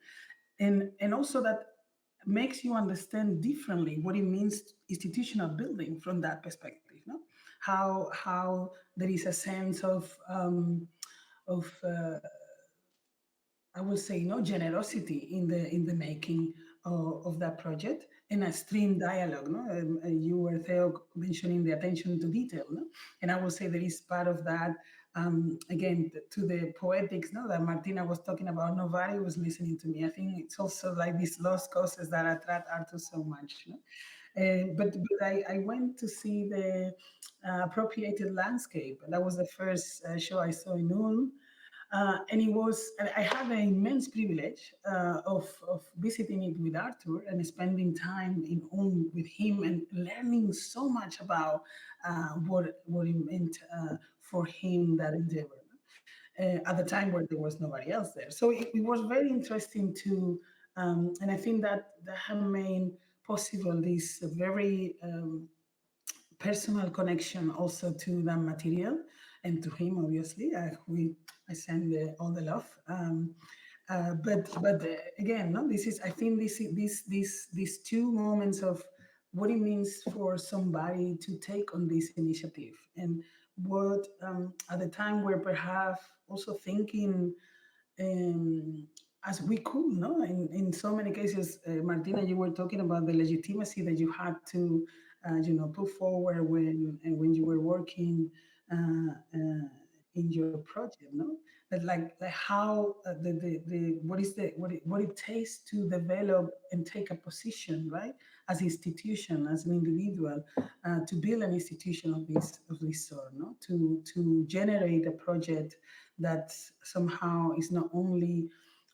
And also that makes you understand differently what it means institutional building from that perspective, no? How there is a sense of I would say, no, generosity in the making of that project, and a stream dialogue. No, you were, Theo, mentioning the attention to detail, no? And I would say there is part of that. Again, to the poetics, no, that Martina was talking about. Nobody was listening to me. I think it's also like these lost causes that attract Arthur so much. No? But I went to see the appropriated landscape. That was the first show I saw in Ulm. And I had the immense privilege of visiting it with Arthur and spending time in Ulm with him and learning so much about what it meant for him, that endeavor. At the time where there was nobody else there. So it was very interesting to, and I think that have made possible this very personal connection also to the material and to him, obviously. I send all the love. But again, no, this is, I think these two moments of what it means for somebody to take on this initiative, and what at the time we're perhaps also thinking as we could, no? In so many cases, Martina, you were talking about the legitimacy that you had to, put forward when you were working in your project, no? That like how what it takes to develop and take a position, right? As an institution, as an individual, to build an institution of this sort, no? To generate a project that somehow is not only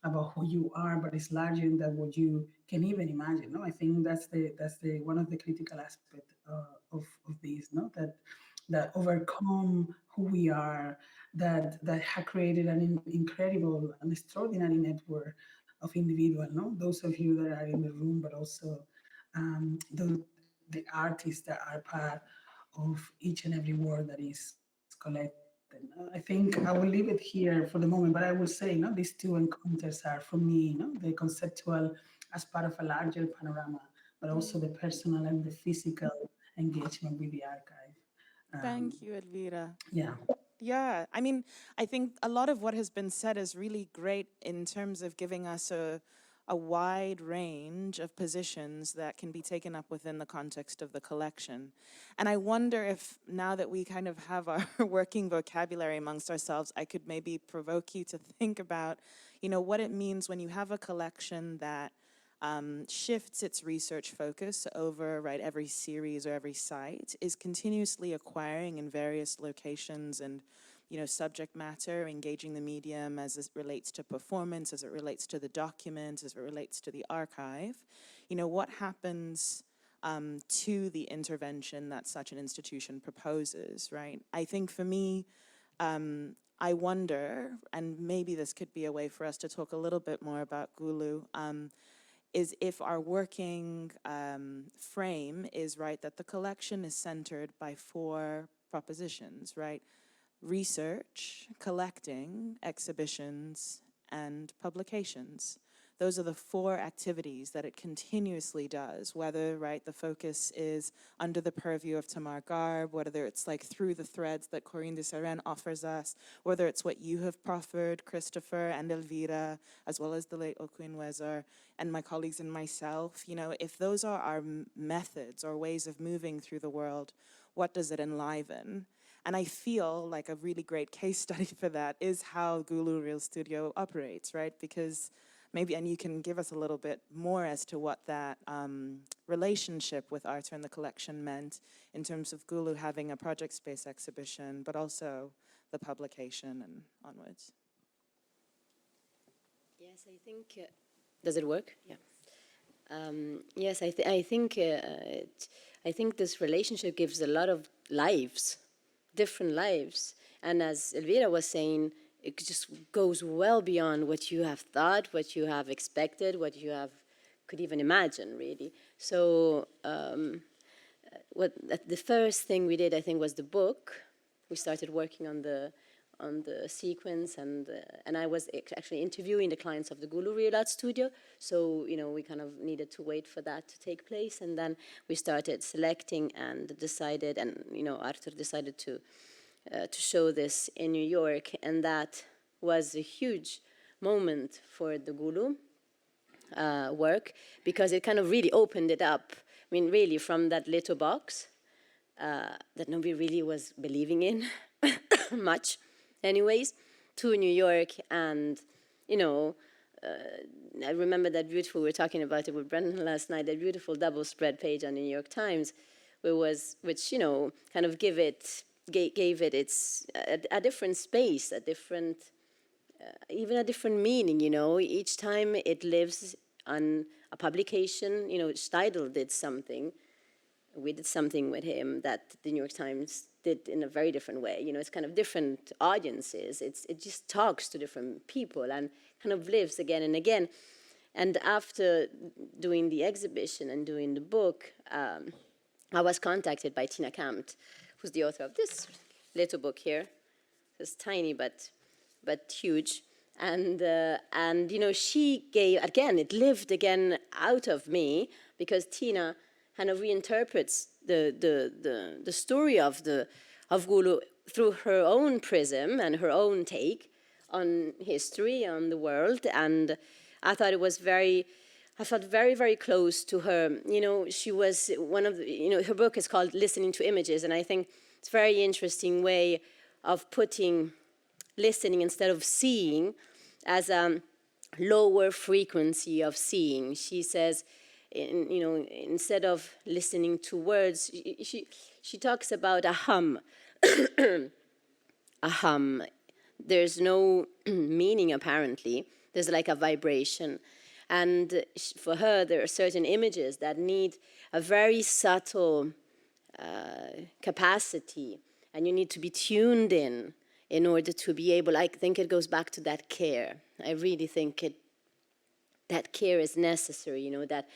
about who you are, but it's larger than what you can even imagine. No, I think that's the one of the critical aspects of this. No, that overcome who we are, that have created an incredible and extraordinary network of individuals. No, those of you that are in the room, but also the artists that are part of each and every word that is collected. I think I will leave it here for the moment, but I will say, no, these two encounters are, for me, no, the conceptual as part of a larger panorama, but also the personal and the physical engagement with the archive. Thank you, Elvira. Yeah. Yeah, I mean, I think a lot of what has been said is really great in terms of giving us a wide range of positions that can be taken up within the context of the collection. And I wonder if, now that we kind of have our working vocabulary amongst ourselves, I could maybe provoke you to think about, what it means when you have a collection that shifts its research focus over, right, every series or every site, is continuously acquiring in various locations and subject matter, engaging the medium as it relates to performance, as it relates to the document, as it relates to the archive. What happens to the intervention that such an institution proposes, right? I think for me, I wonder, and maybe this could be a way for us to talk a little bit more about Gulu, is if our working frame is right, that the collection is centered by 4 propositions, right? Research, collecting, exhibitions, and publications. Those are the 4 activities that it continuously does, whether, right, the focus is under the purview of Tamar Garb, whether it's like through the threads that Corinne de Seren offers us, whether it's what you have proffered, Christopher and Elvira, as well as the late Okuin Wezer, and my colleagues and myself. You know, if those are our methods or ways of moving through the world, what does it enliven? And I feel like a really great case study for that is how Gulu Real Studio operates, right? Because maybe, and you can give us a little bit more as to what that relationship with Arthur and the collection meant in terms of Gulu having a project space exhibition, but also the publication and onwards. Yes, I think, does it work? Yeah. Yes, I think this relationship gives a lot of lives, different lives. And as Elvira was saying, it just goes well beyond what you have thought, what you have expected, what you could even imagine, really. So the first thing we did, I think, was the book. We started working on the sequence, and I was actually interviewing the clients of the Gulu Real Art Studio. So, you know, we kind of needed to wait for that to take place, and then we started selecting and decided, and, you know, Arthur decided to show this in New York, and that was a huge moment for the Gulu work, because it kind of really opened it up. I mean, really, from that little box that nobody really was believing in much, anyways, to New York. And, you know, I remember that beautiful, we were talking about it with Brendan last night, that beautiful double spread page on the New York Times, which, you know, kind of gave it its a different space, a different, even a different meaning, you know. Each time it lives on a publication, you know, Steidl did something, we did something with him that the New York Times did in a very different way. You know, it's kind of different audiences. It just talks to different people and kind of lives again and again. And after doing the exhibition and doing the book, I was contacted by Tina Kampt, who's the author of this little book here. It's tiny but huge. And you know, she gave, again, it lived again out of me, because Tina kind of reinterprets the story of Gulu through her own prism and her own take on history, on the world. And I thought it was very, very close to her. You know, she was one of the, you know, her book is called Listening to Images, and I think it's a very interesting way of putting listening instead of seeing as a lower frequency of seeing. She says, you know, instead of listening to words, she talks about a hum. A hum. There's no meaning, apparently. There's like a vibration. And for her, there are certain images that need a very subtle capacity, and you need to be tuned in order to be able, I think it goes back to that care. I really think that care is necessary, you know, that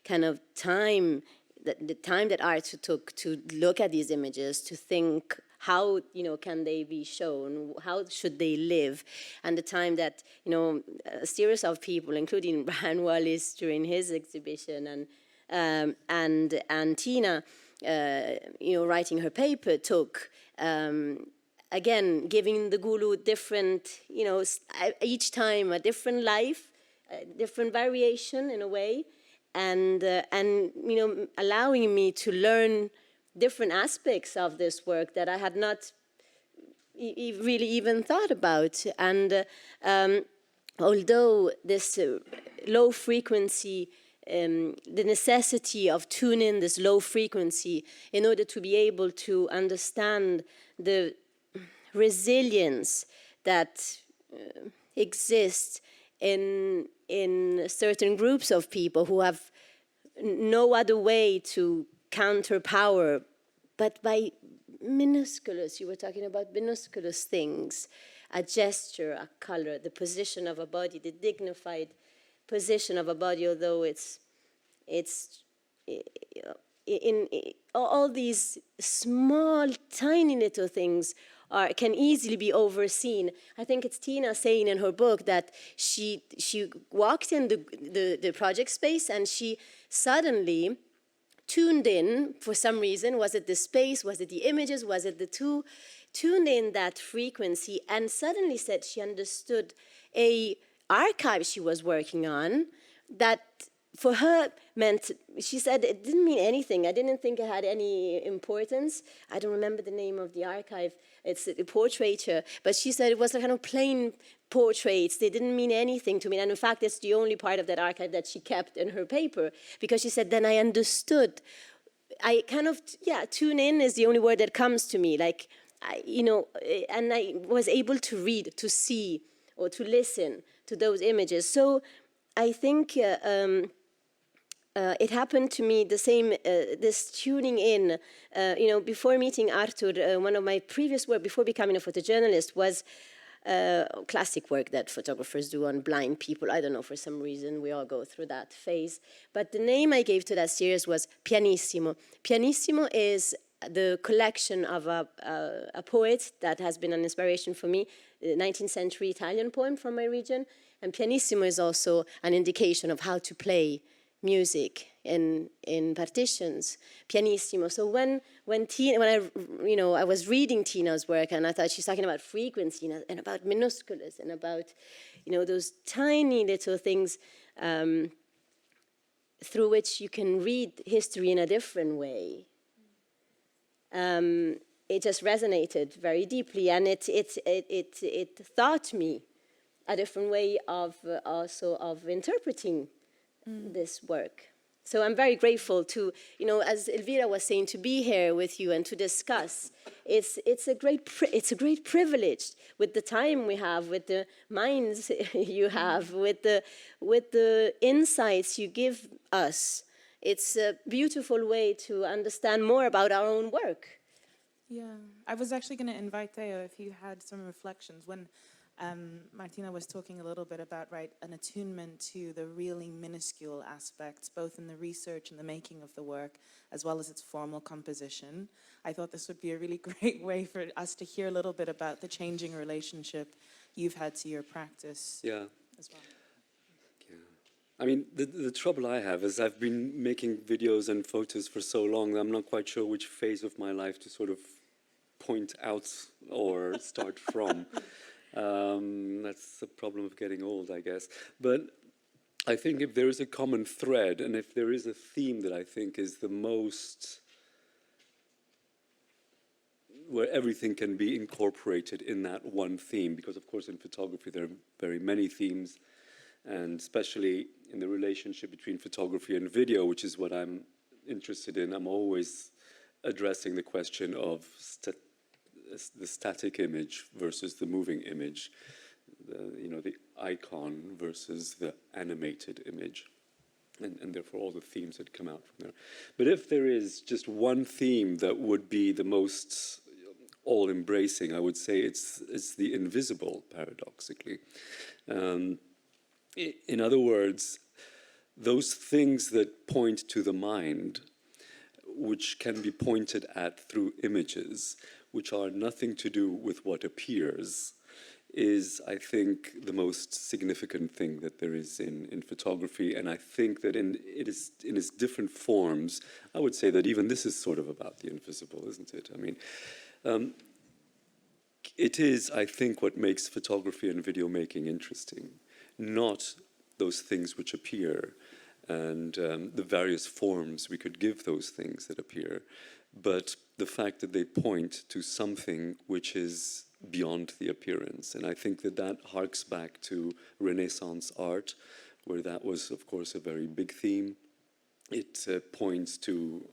kind of time, the time that Arthur took to look at these images, to think how, you know, can they be shown, how should they live, and the time that, you know, a series of people, including Brian Wallace during his exhibition, and Tina, you know, writing her paper, took, again, giving the Gulu different, you know, each time a different life, a different variation in a way, and you know, allowing me to learn different aspects of this work that I had not really even thought about. And although this low frequency, the necessity of tuning this low frequency in order to be able to understand the resilience that exists in certain groups of people who have no other way to counter power but by minusculous, you were talking about minusculous things, a gesture, a color, the position of a body, the dignified position of a body, although it's in all these small, tiny little things can easily be overseen. I think it's Tina saying in her book that she walked in the project space and she suddenly tuned in for some reason. Was it the space? Was it the images? Was it the two? Tuned in that frequency and suddenly said she understood a archive she was working on that for her meant, she said it didn't mean anything. I didn't think it had any importance. I don't remember the name of the archive. It's a portraiture. But she said it was a kind of plain portraits. They didn't mean anything to me. And in fact, it's the only part of that archive that she kept in her paper. Because she said, then I understood. I kind of, tune in is the only word that comes to me. Like, and I was able to read, to see, or to listen to those images. So I think it happened to me the same, this tuning in. Before meeting Arthur, one of my previous work, before becoming a photojournalist, was classic work that photographers do on blind people. I don't know, for some reason, we all go through that phase. But the name I gave to that series was Pianissimo. Pianissimo is the collection of a poet that has been an inspiration for me, the 19th century Italian poem from my region. And Pianissimo is also an indication of how to play music in partitions. Pianissimo. So when I was reading Tina's work and I thought she's talking about frequency and about minusculus and about those tiny little things through which you can read history in a different way. It just resonated very deeply, and it taught me a different way of interpreting this work. So I'm very grateful to, as Elvira was saying, to be here with you and to discuss. It's a great privilege with the time we have, with the minds you have, with the insights you give us. It's a beautiful way to understand more about our own work. Yeah, I was actually going to invite Theo if you had some reflections. When Martina was talking a little bit about, an attunement to the really minuscule aspects, both in the research and the making of the work, as well as its formal composition. I thought this would be a really great way for us to hear a little bit about the changing relationship you've had to your practice as well. I mean, the trouble I have is I've been making videos and photos for so long that I'm not quite sure which phase of my life to sort of point out or start from. That's the problem of getting old, I guess. But I think if there is a common thread, and if there is a theme that I think is the most, where everything can be incorporated in that one theme, because of course in photography there are very many themes, and especially in the relationship between photography and video, which is what I'm interested in. I'm always addressing the question of the static image versus the moving image, the icon versus the animated image, and therefore all the themes that come out from there. But if there is just one theme that would be the most all-embracing, I would say it's the invisible, paradoxically. In other words, those things that point to the mind, which can be pointed at through images, which are nothing to do with what appears, is, I think, the most significant thing that there is in photography. And I think that in its different forms, I would say that even this is sort of about the invisible, isn't it? I mean, it is, I think, what makes photography and video making interesting. Not those things which appear and the various forms we could give those things that appear, but the fact that they point to something which is beyond the appearance. And I think that harks back to Renaissance art, where that was, of course, a very big theme. It points to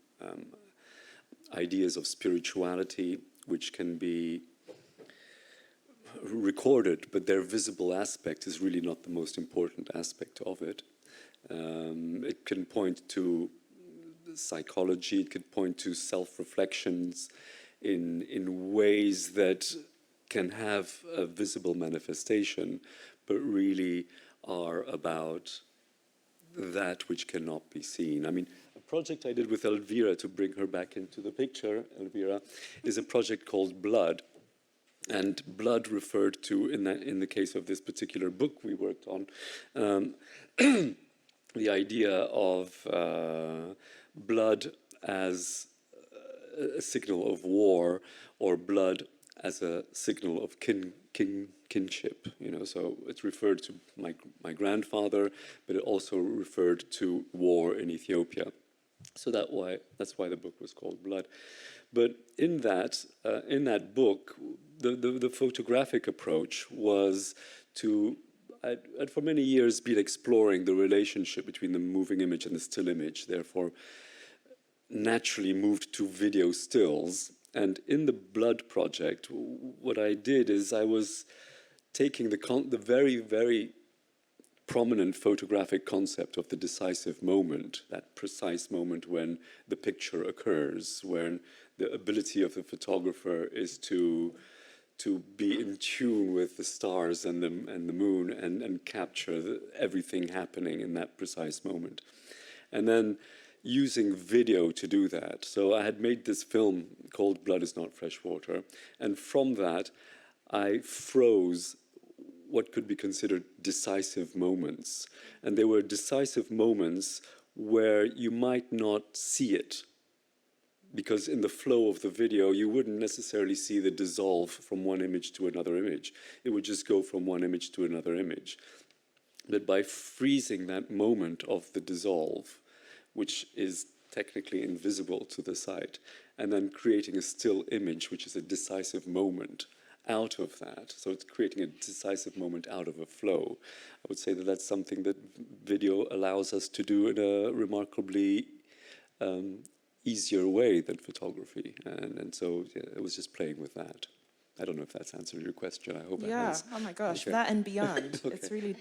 ideas of spirituality, which can be recorded, but their visible aspect is really not the most important aspect of it. It can point to psychology, it could point to self-reflections in ways that can have a visible manifestation, but really are about that which cannot be seen. I mean, a project I did with Elvira, to bring her back into the picture, Elvira, is a project called Blood. And blood referred to, in the case of this particular book we worked on, the idea of blood as a signal of war, or blood as a signal of kinship. So it referred to my grandfather, but it also referred to war in Ethiopia. So that's why the book was called Blood. But in that book, the photographic approach was to, I'd for many years been exploring the relationship between the moving image and the still image, therefore naturally moved to video stills. And in the Blood project, what I did is I was taking the very, very prominent photographic concept of the decisive moment, that precise moment when the picture occurs, when the ability of the photographer is to be in tune with the stars and the moon and capture everything happening in that precise moment. And then using video to do that. So I had made this film called Blood is Not Fresh Water, and from that I froze what could be considered decisive moments. And there were decisive moments where you might not see it, because in the flow of the video, you wouldn't necessarily see the dissolve from one image to another image. It would just go from one image to another image. But by freezing that moment of the dissolve, which is technically invisible to the sight, and then creating a still image, which is a decisive moment out of that, so it's creating a decisive moment out of a flow. I would say that that's something that video allows us to do in a remarkably easier way than photography, and so yeah, I was just playing with that. I don't know if that's answered your question. I hope it has. Oh my gosh, Okay. that and beyond. Okay. It's really,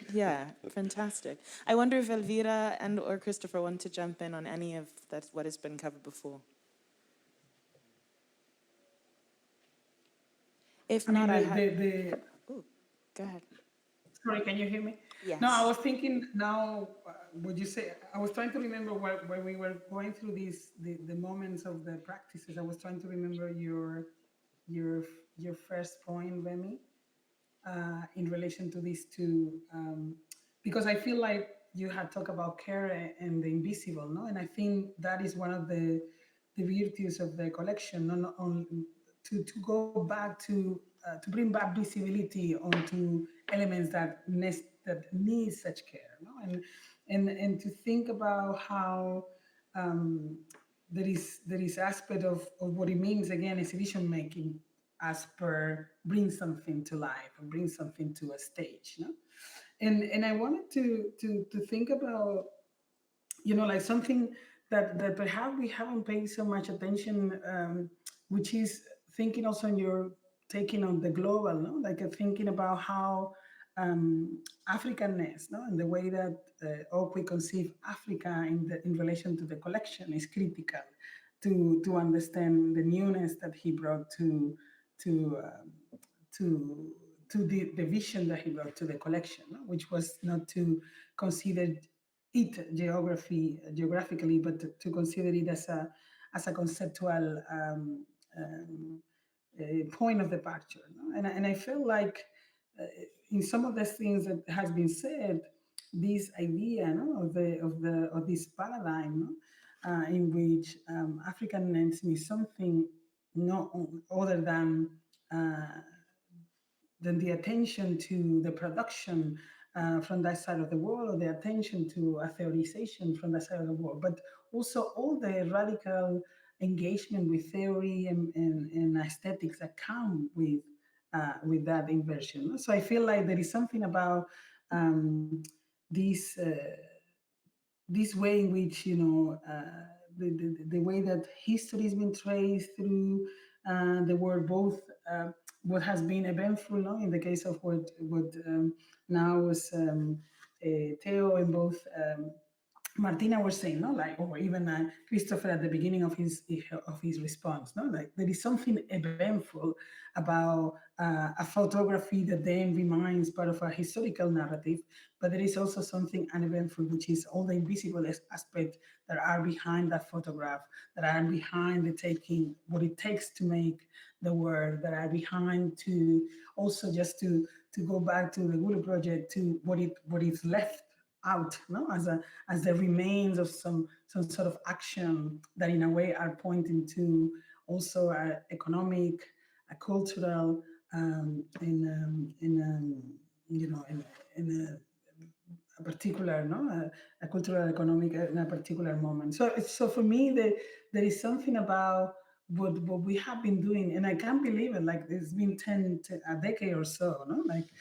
fantastic. I wonder if Elvira and or Christopher want to jump in on any of that, what has been covered before. If not, I have... Oh, go ahead. Sorry, can you hear me? Yes. No, I was thinking now, would you say, I was trying to remember where we were going through the moments of the practices. I was trying to remember your first point, Remy, in relation to these two, because I feel like you had talked about care and the invisible, no? And I think that is one of the virtues of the collection, not only to go back to bring back visibility onto elements that need such care, no? And to think about how there is aspect of what it means, again, exhibition making as per bring something to life and bring something to a stage, no? And I wanted to think about, like something that perhaps we haven't paid so much attention, which is thinking also on your taking on the global, no? Like thinking about how Africanness, no, and the way that we conceive Africa in relation to the collection is critical to understand the newness that he brought to the vision that he brought to the collection, no? Which was not to consider it geographically, but to consider it as a conceptual point of departure, no? And I feel like in some of the things that has been said, this idea, no, of this paradigm, no, in which Africanness is something no other than the attention to the production from that side of the world, or the attention to a theorization from that side of the world, but also all the radical engagement with theory and aesthetics that come with that inversion. So I feel like there is something about this way in which, the way that history has been traced through the world, both what has been eventful, no? In the case of what now was Theo, in both Martina was saying, no, like, or even Christopher at the beginning of his response, no, like there is something eventful about a photography that then reminds part of a historical narrative, but there is also something uneventful, which is all the invisible aspects that are behind that photograph, that are behind the taking, what it takes to make the work, that are behind to also just to go back to the Guru project, to what is left out, no, as the remains of some sort of action that in a way are pointing to also economic, cultural, in a particular, no, a cultural, economic in a particular moment. So for me, there is something about what we have been doing, and I can't believe it. Like it's been a decade or so, no, like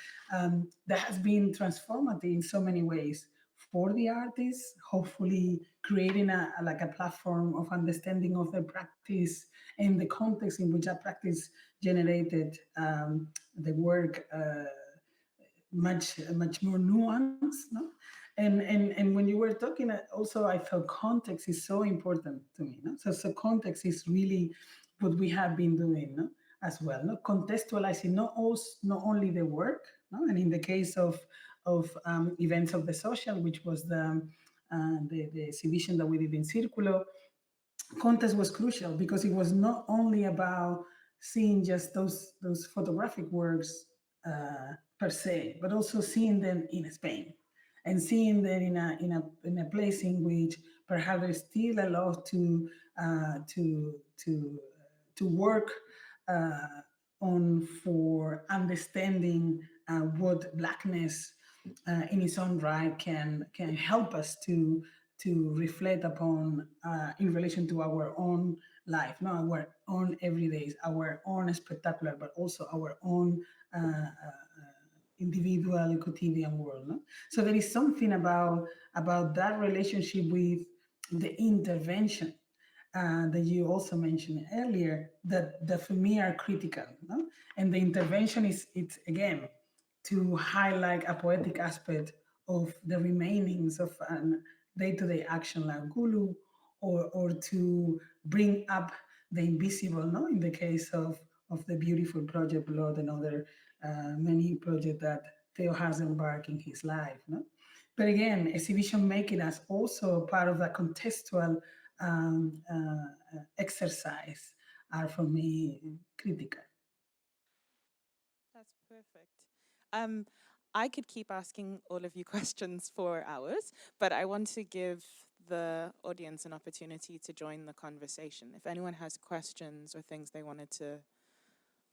that has been transformative in so many ways for the artists, hopefully creating a platform of understanding of their practice and the context in which that practice generated the work much more nuanced, no? And when you were talking, also I felt context is so important to me, no? So context is really what we have been doing, no? As well, no? Contextualizing not only the work, no? And in the case of events of the social, which was the exhibition that we did in Circulo, context was crucial because it was not only about seeing just those photographic works per se, but also seeing them in Spain and seeing them in a place in which perhaps there's still a lot to work on for understanding what Blackness in its own right can help us to reflect upon in relation to our own life, not our own everydays, our own spectacular, but also our own individual quotidian world. No? So there is something about that relationship with the intervention that you also mentioned earlier that for me are critical. No? And the intervention it's again to highlight a poetic aspect of the remainings of an day-to-day action like Gulu, or to bring up the invisible, no? In the case of the beautiful project Blood and other many projects that Theo has embarked in his life. No? But again, exhibition making as also part of the contextual exercise are for me critical. That's perfect. I could keep asking all of you questions for hours, but I want to give the audience an opportunity to join the conversation. If anyone has questions or things they wanted to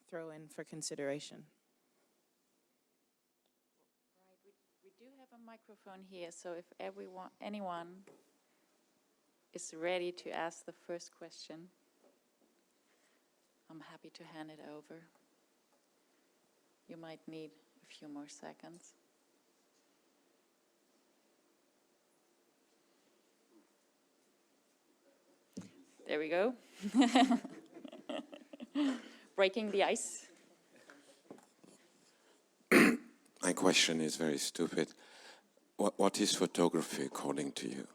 throw in for consideration. Right, we do have a microphone here, so if anyone is ready to ask the first question, I'm happy to hand it over. You might need a few more seconds. There we go. Breaking the ice. My question is very stupid. What is photography according to you?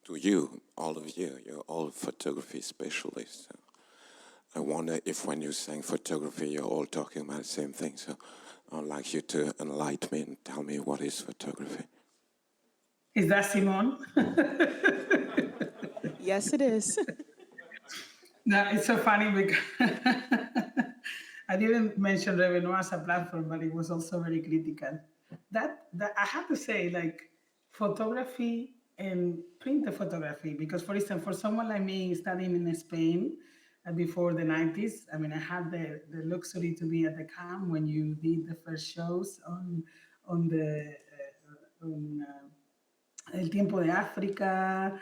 To you, all of you, you're all photography specialists. So I wonder if when you're saying photography, you're all talking about the same thing. So I'd like you to enlighten me and tell me what is photography. Is that Simone? Yes, it is. No, it's so funny because I didn't mention Revenue as a platform, but it was also very critical. That I have to say, like, photography and print photography, because for instance, for someone like me studying in Spain before the 90s, I mean, I had the luxury to be at the camp when you did the first shows on El Tiempo de África,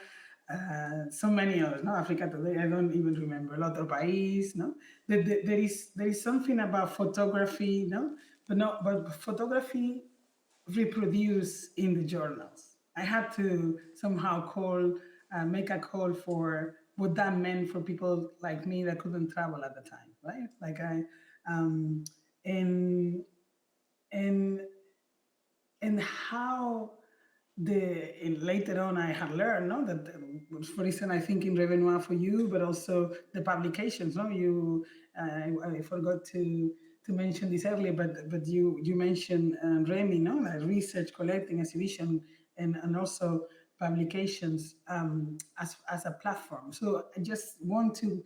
so many others, no? Africa Today, I don't even remember, El Otro País, no? There is something about photography, no? But photography reproduced in the journals. I had to somehow make a call for what that meant for people like me that couldn't travel at the time, right? Like and and how and later on I had learned, no, that for instance, I think in Revenue for you, but also the publications, no, I forgot to mention this earlier, but you mentioned Remy, no, like research, collecting, exhibition, and also publications as a platform. So I just want to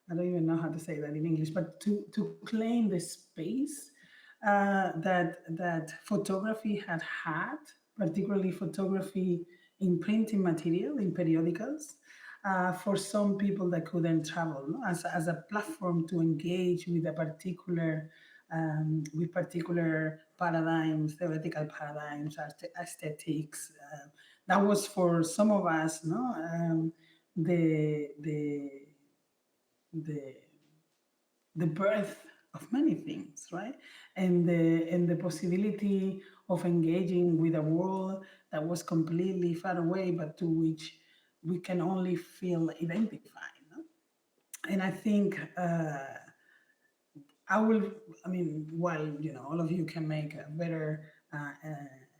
I don't even know how to say that in English, but to claim the space that photography had, particularly photography in printing material, in periodicals, for some people that couldn't travel, no? As a platform to engage with a particular with particular paradigms, theoretical paradigms, aesthetics. That was for some of us, no, the the birth of many things, right? And the possibility of engaging with a world that was completely far away, but to which we can only feel identified. No? And I think I mean, while all of you can make a better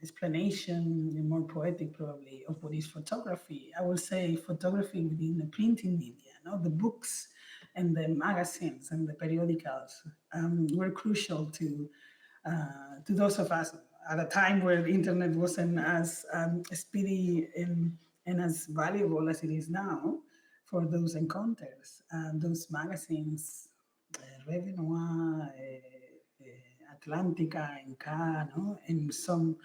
explanation, more poetic probably, of what is photography, I will say photography within the printing media, no? The books and the magazines and the periodicals were crucial to those of us at a time where the internet wasn't as speedy and as valuable as it is now for those encounters. Those magazines, Revenue, Atlantica, Inca, no? And some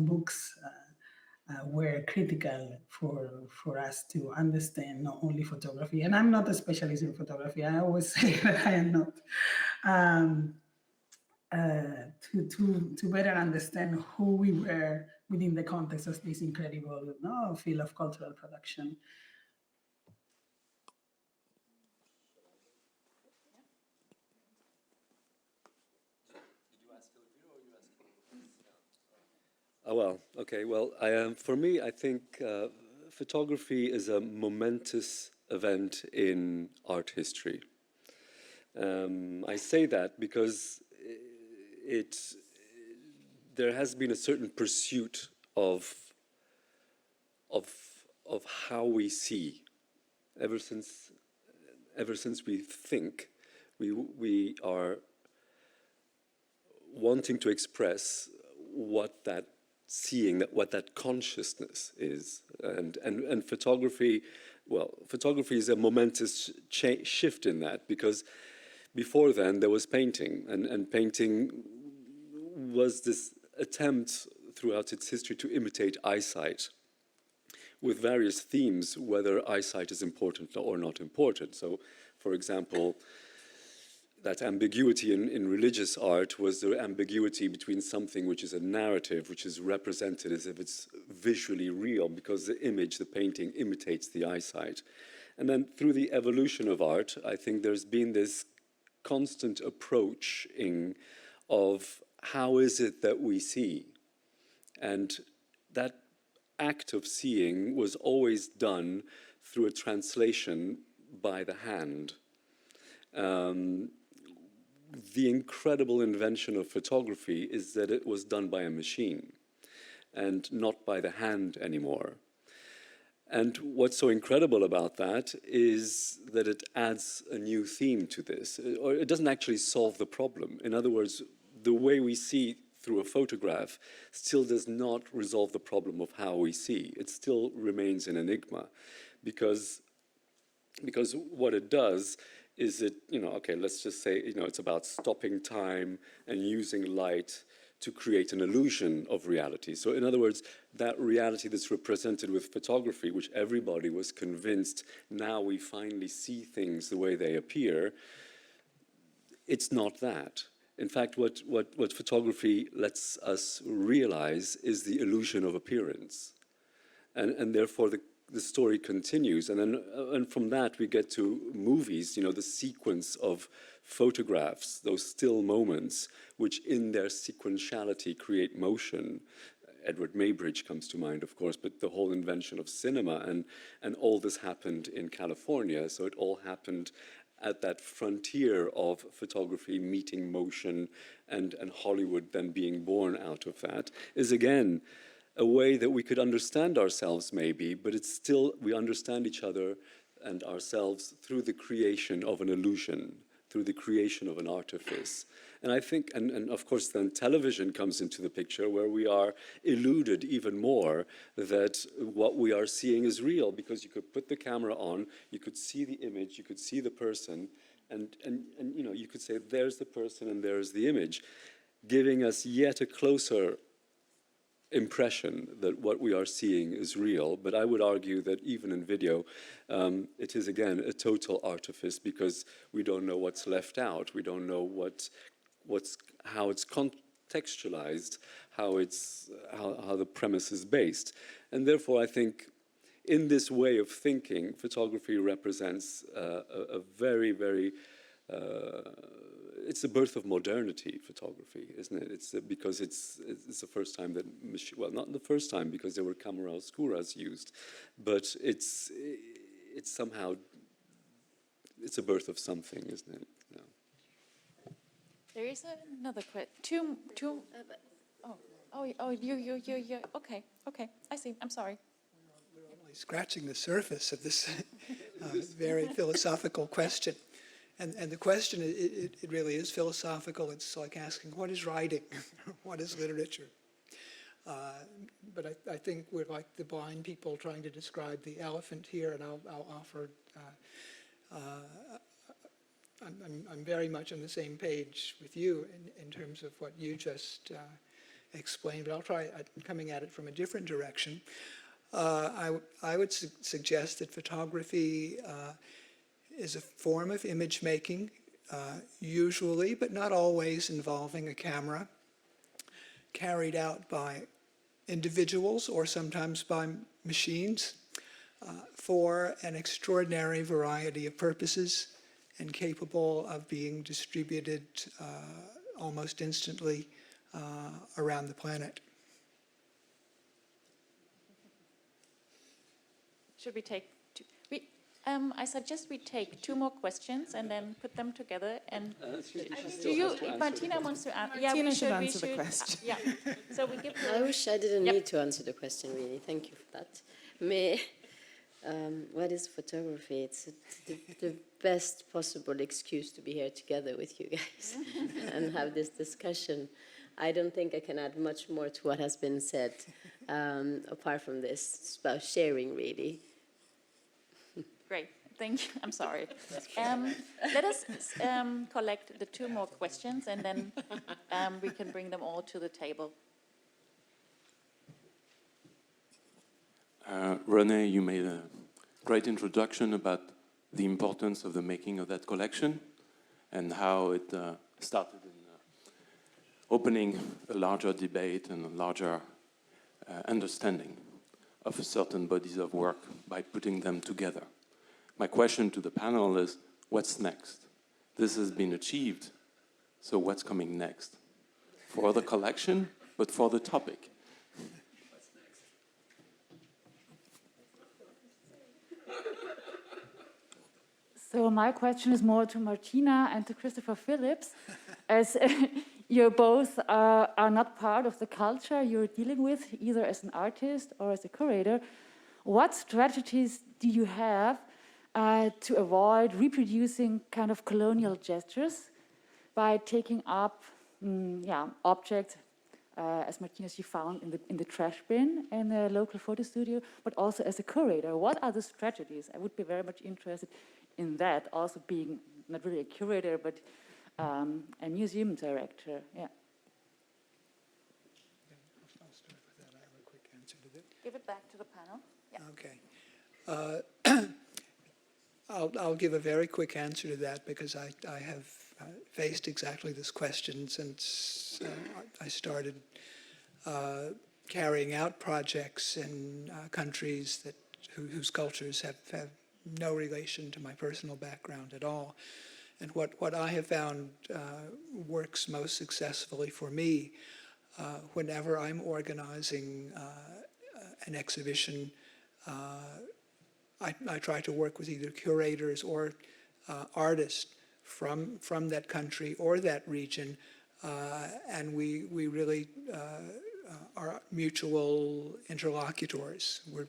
books were critical for us to understand not only photography. And I'm not a specialist in photography. I always say that I am not. To better understand who we were within the context of this incredible field of cultural production. Oh, well, okay. Well, for me, I think photography is a momentous event in art history. I say that because there has been a certain pursuit of how we see ever since we think. We are wanting to express what that seeing, what that consciousness is, and photography. Well, photography is a momentous shift in that, because before then there was painting, and painting was this attempt throughout its history to imitate eyesight, with various themes, whether eyesight is important or not important. So, for example, that ambiguity in religious art was the ambiguity between something which is a narrative, which is represented as if it's visually real, because the image, the painting, imitates the eyesight. And then through the evolution of art, I think there's been this constant approaching of how is it that we see? And that act of seeing was always done through a translation by the hand. The incredible invention of photography is that it was done by a machine and not by the hand anymore. And what's so incredible about that is that it adds a new theme to this, or it doesn't actually solve the problem. In other words, the way we see through a photograph still does not resolve the problem of how we see. It still remains an enigma, because what it does is okay, let's just say, it's about stopping time and using light to create an illusion of reality. So in other words, that reality that's represented with photography, which everybody was convinced, now we finally see things the way they appear, it's not that. In fact, what photography lets us realize is the illusion of appearance. And therefore the story continues, and from that we get to movies, the sequence of photographs, those still moments, which in their sequentiality create motion. Edward Maybridge comes to mind, of course, but the whole invention of cinema, and all this happened in California, so it all happened at that frontier of photography meeting motion and Hollywood then being born out of that, is again a way that we could understand ourselves maybe, but it's still, we understand each other and ourselves through the creation of an illusion, through the creation of an artifice. And I think, and of course then television comes into the picture where we are eluded even more that what we are seeing is real, because you could put the camera on, you could see the image, you could see the person, and you know, you could say there's the person and there's the image, giving us yet a closer impression that what we are seeing is real. But I would argue that even in video, it is again a total artifice, because we don't know what's left out. We don't know how it's contextualized, how the premise is based. And therefore, I think in this way of thinking, photography represents a very, very it's the birth of modernity, photography, isn't it? It's because it's the first time that, well, not the first time, because there were camera oscuras used, but it's somehow, it's a birth of something, isn't it? Yeah. There is another question. You. Okay. I see. I'm sorry. We're only scratching the surface of this very philosophical question. And the question, it really is philosophical. It's like asking, what is writing? What is literature? But I think we're like the blind people trying to describe the elephant here, and I'll offer, I'm very much on the same page with you in terms of what you just explained, but I'll try coming at it from a different direction. I would suggest that photography is a form of image making, usually, but not always, involving a camera, carried out by individuals or sometimes by machines for an extraordinary variety of purposes, and capable of being distributed almost instantly around the planet. Should we take two? I suggest we take two more questions and then put them together. And do you, Martina wants to answer? Yeah, Martina should answer the question. Yeah. So we give. I wish I didn't need to answer the question, really. Thank you for that. What is photography? It's the best possible excuse to be here together with you guys and have this discussion. I don't think I can add much more to what has been said, apart from this. It's about sharing, really. Great, thank you. I'm sorry. Let us collect the two more questions, and then we can bring them all to the table. René, you made a great introduction about the importance of the making of that collection and how it started in opening a larger debate and a larger understanding of certain bodies of work by putting them together. My question to the panel is, what's next? This has been achieved, so what's coming next? For the collection, but for the topic. So my question is more to Martina and to Christopher Phillips, as you both are not part of the culture you're dealing with, either as an artist or as a curator. What strategies do you have to avoid reproducing kind of colonial gestures by taking up objects, as Martina, she found in the trash bin in the local photo studio, but also as a curator? What are the strategies? I would be very much interested in that, also being not really a curator, but a museum director. Yeah. I'll start with that. I have a quick answer to that. Give it back to the panel. Yeah. Okay. I'll give a very quick answer to that, because I have faced exactly this question since I started carrying out projects in countries whose cultures have no relation to my personal background at all. And what I have found works most successfully for me whenever I'm organizing an exhibition, I try to work with either curators or artist from that country or that region, and we really are mutual interlocutors. We're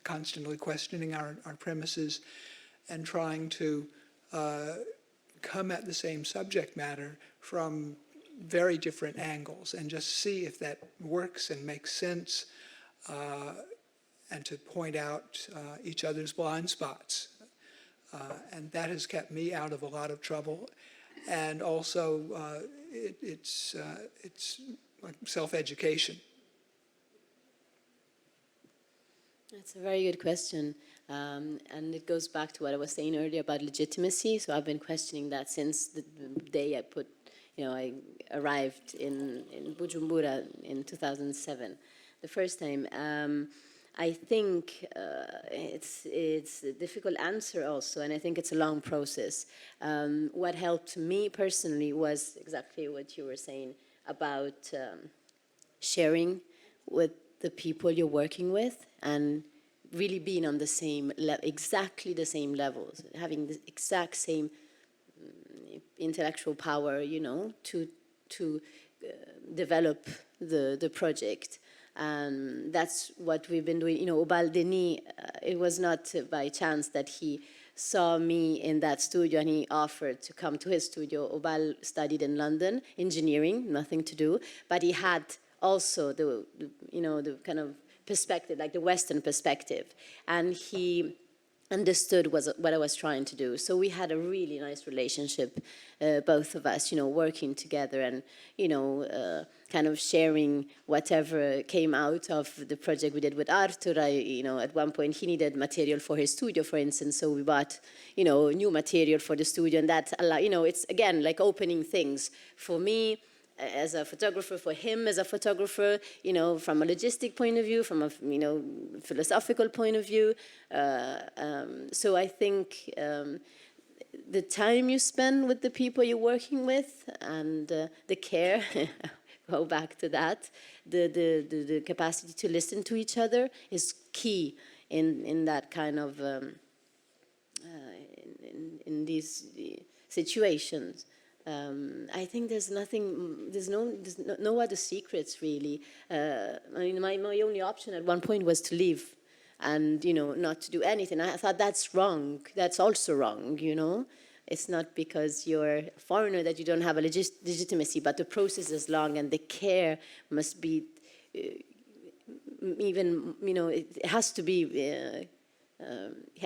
constantly questioning our premises and trying to come at the same subject matter from very different angles and just see if that works and makes sense, and to point out each other's blind spots. And that has kept me out of a lot of trouble. And also, it's like self-education. That's a very good question. And it goes back to what I was saying earlier about legitimacy. So I've been questioning that since the day I arrived in Bujumbura in 2007, the first time. I think it's a difficult answer also, and I think it's a long process. What helped me personally was exactly what you were saying about sharing with the people you're working with and really being on the same exactly the same levels, having the exact same intellectual power, to develop the project. And that's what we've been doing. Obal Denis, it was not by chance that he saw me in that studio and he offered to come to his studio. Obal studied in London, engineering, nothing to do, but he had also the kind of perspective, like the Western perspective, and he understood what I was trying to do. So we had a really nice relationship, both of us, working together and, kind of sharing whatever came out of the project we did with Arthur. At one point he needed material for his studio, for instance, so we bought, new material for the studio, and that, it's again like opening things for me as a photographer, for him as a photographer, from a logistic point of view, from a philosophical point of view. So I think the time you spend with the people you're working with and the care, go back to that, the capacity to listen to each other is key in that kind of in these situations. I think there's no other secrets really. My only option at one point was to leave and, not to do anything. I thought that's wrong. That's also wrong, It's not because you're a foreigner that you don't have a legitimacy, but the process is long and the care must be even, it has to be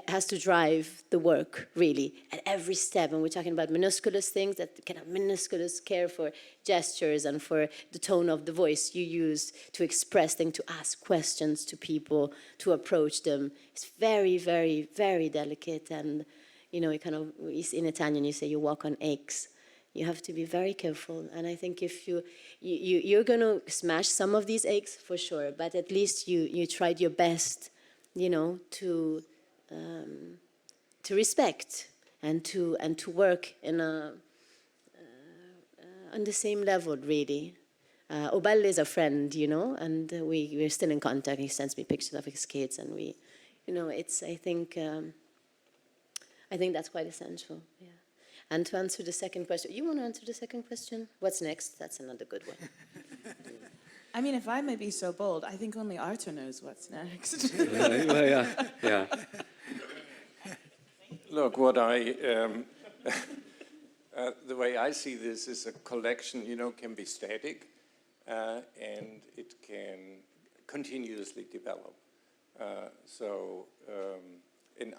has to drive the work, really, at every step. And we're talking about minusculous things, that kind of minusculous care for gestures and for the tone of the voice you use to express things, to ask questions to people, to approach them. It's very, very, very delicate. And, you kind of, in Italian, you say you walk on eggs. You have to be very careful. And I think if you're going to smash some of these eggs, for sure, but at least you tried your best to respect and to work in on the same level, really. Obal is a friend, and we're still in contact. He sends me pictures of his kids, and we, it's. I think that's quite essential. Yeah. And to answer the second question, you want to answer the second question? What's next? That's another good one. I mean, if I may be so bold, I think only Arthur knows what's next. Yeah. Look, what the way I see this is a collection, can be static, and it can continuously develop. And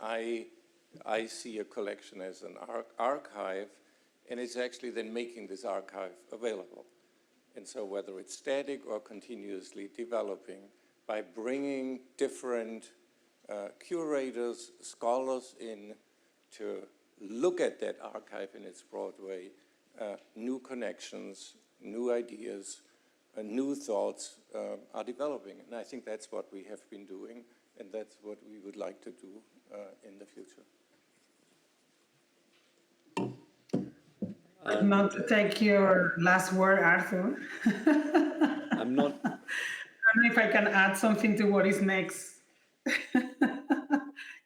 I see a collection as an archive, and it's actually then making this archive available. And so whether it's static or continuously developing, by bringing different curators, scholars in to look at that archive in its broad way, new connections, new ideas, new thoughts are developing. And I think that's what we have been doing, and that's what we would like to do in the future. Not to take your last word, Arthur. I'm not. I don't know if I can add something to what is next.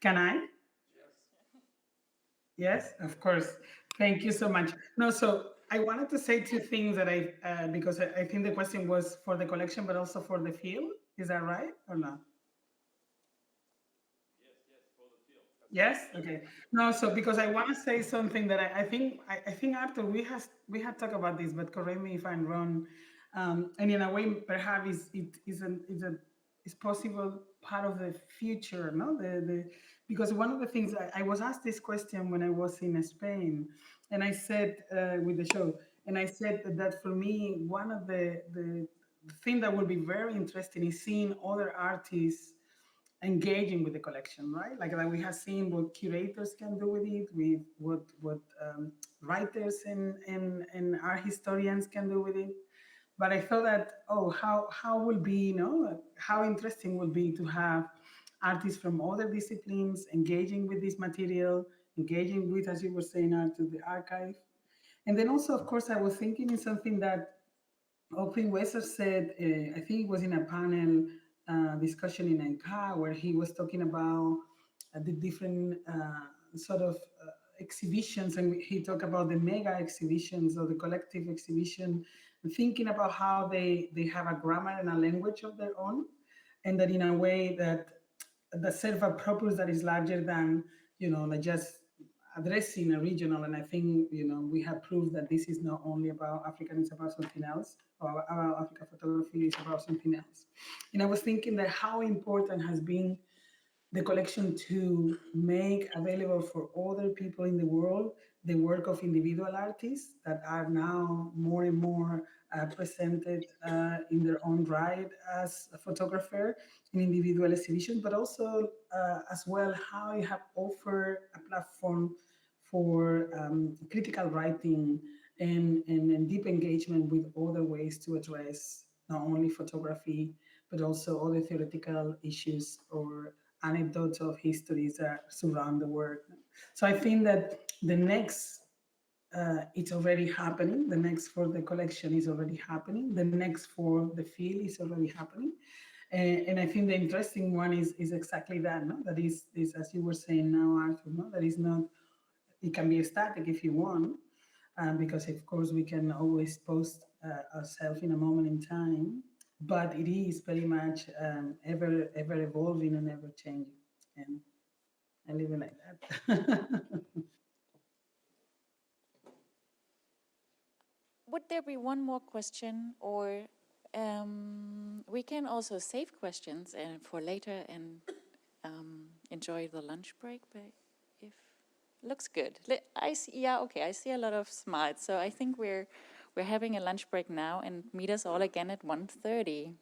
Can I? Yes, of course. Thank you so much. No, so I wanted to say two things that because I think the question was for the collection, but also for the field. Is that right or not? Yes. Okay. No. So because I want to say something that I think Arthur, we had talked about this, but correct me if I'm wrong. And in a way, perhaps it is possible part of the future, no? Because one of the things I was asked this question when I was in Spain, and I said with the show, and I said that for me one of the thing that would be very interesting is seeing other artists engaging with the collection, right? Like we have seen what curators can do with it, with what writers and art historians can do with it. But I thought that, oh, how will be, how interesting will be to have artists from other disciplines engaging with this material, engaging with, as you were saying, Art, to the archive. And then also, of course, I was thinking in something that Open Weser said, I think it was in a panel discussion in NK, where he was talking about the different sort of exhibitions, and he talked about the mega exhibitions or the collective exhibition, thinking about how they have a grammar and a language of their own, and that in a way that serve a purpose that is larger than, like just addressing a regional. And I think, we have proved that this is not only about Africa, it's about something else, or about Africa photography is about something else. And I was thinking that how important has been the collection to make available for other people in the world the work of individual artists that are now more and more presented in their own right as a photographer in individual exhibitions, but also as well how you have offered a platform for critical writing and deep engagement with other ways to address not only photography, but also other theoretical issues or anecdotes of histories that surround the work. So I think that the next, it's already happening. The next for the collection is already happening. The next for the field is already happening. And I think the interesting one is exactly that, no? That is as you were saying now, Arthur, no? That is not, it can be static if you want, because of course we can always post ourselves in a moment in time, but it is very much ever evolving and ever changing, and I leave it like that. Would there be one more question, or we can also save questions and for later and enjoy the lunch break? But if looks good, I see. Yeah, okay. I see a lot of smiles, so I think we're having a lunch break now, and meet us all again at 1:30.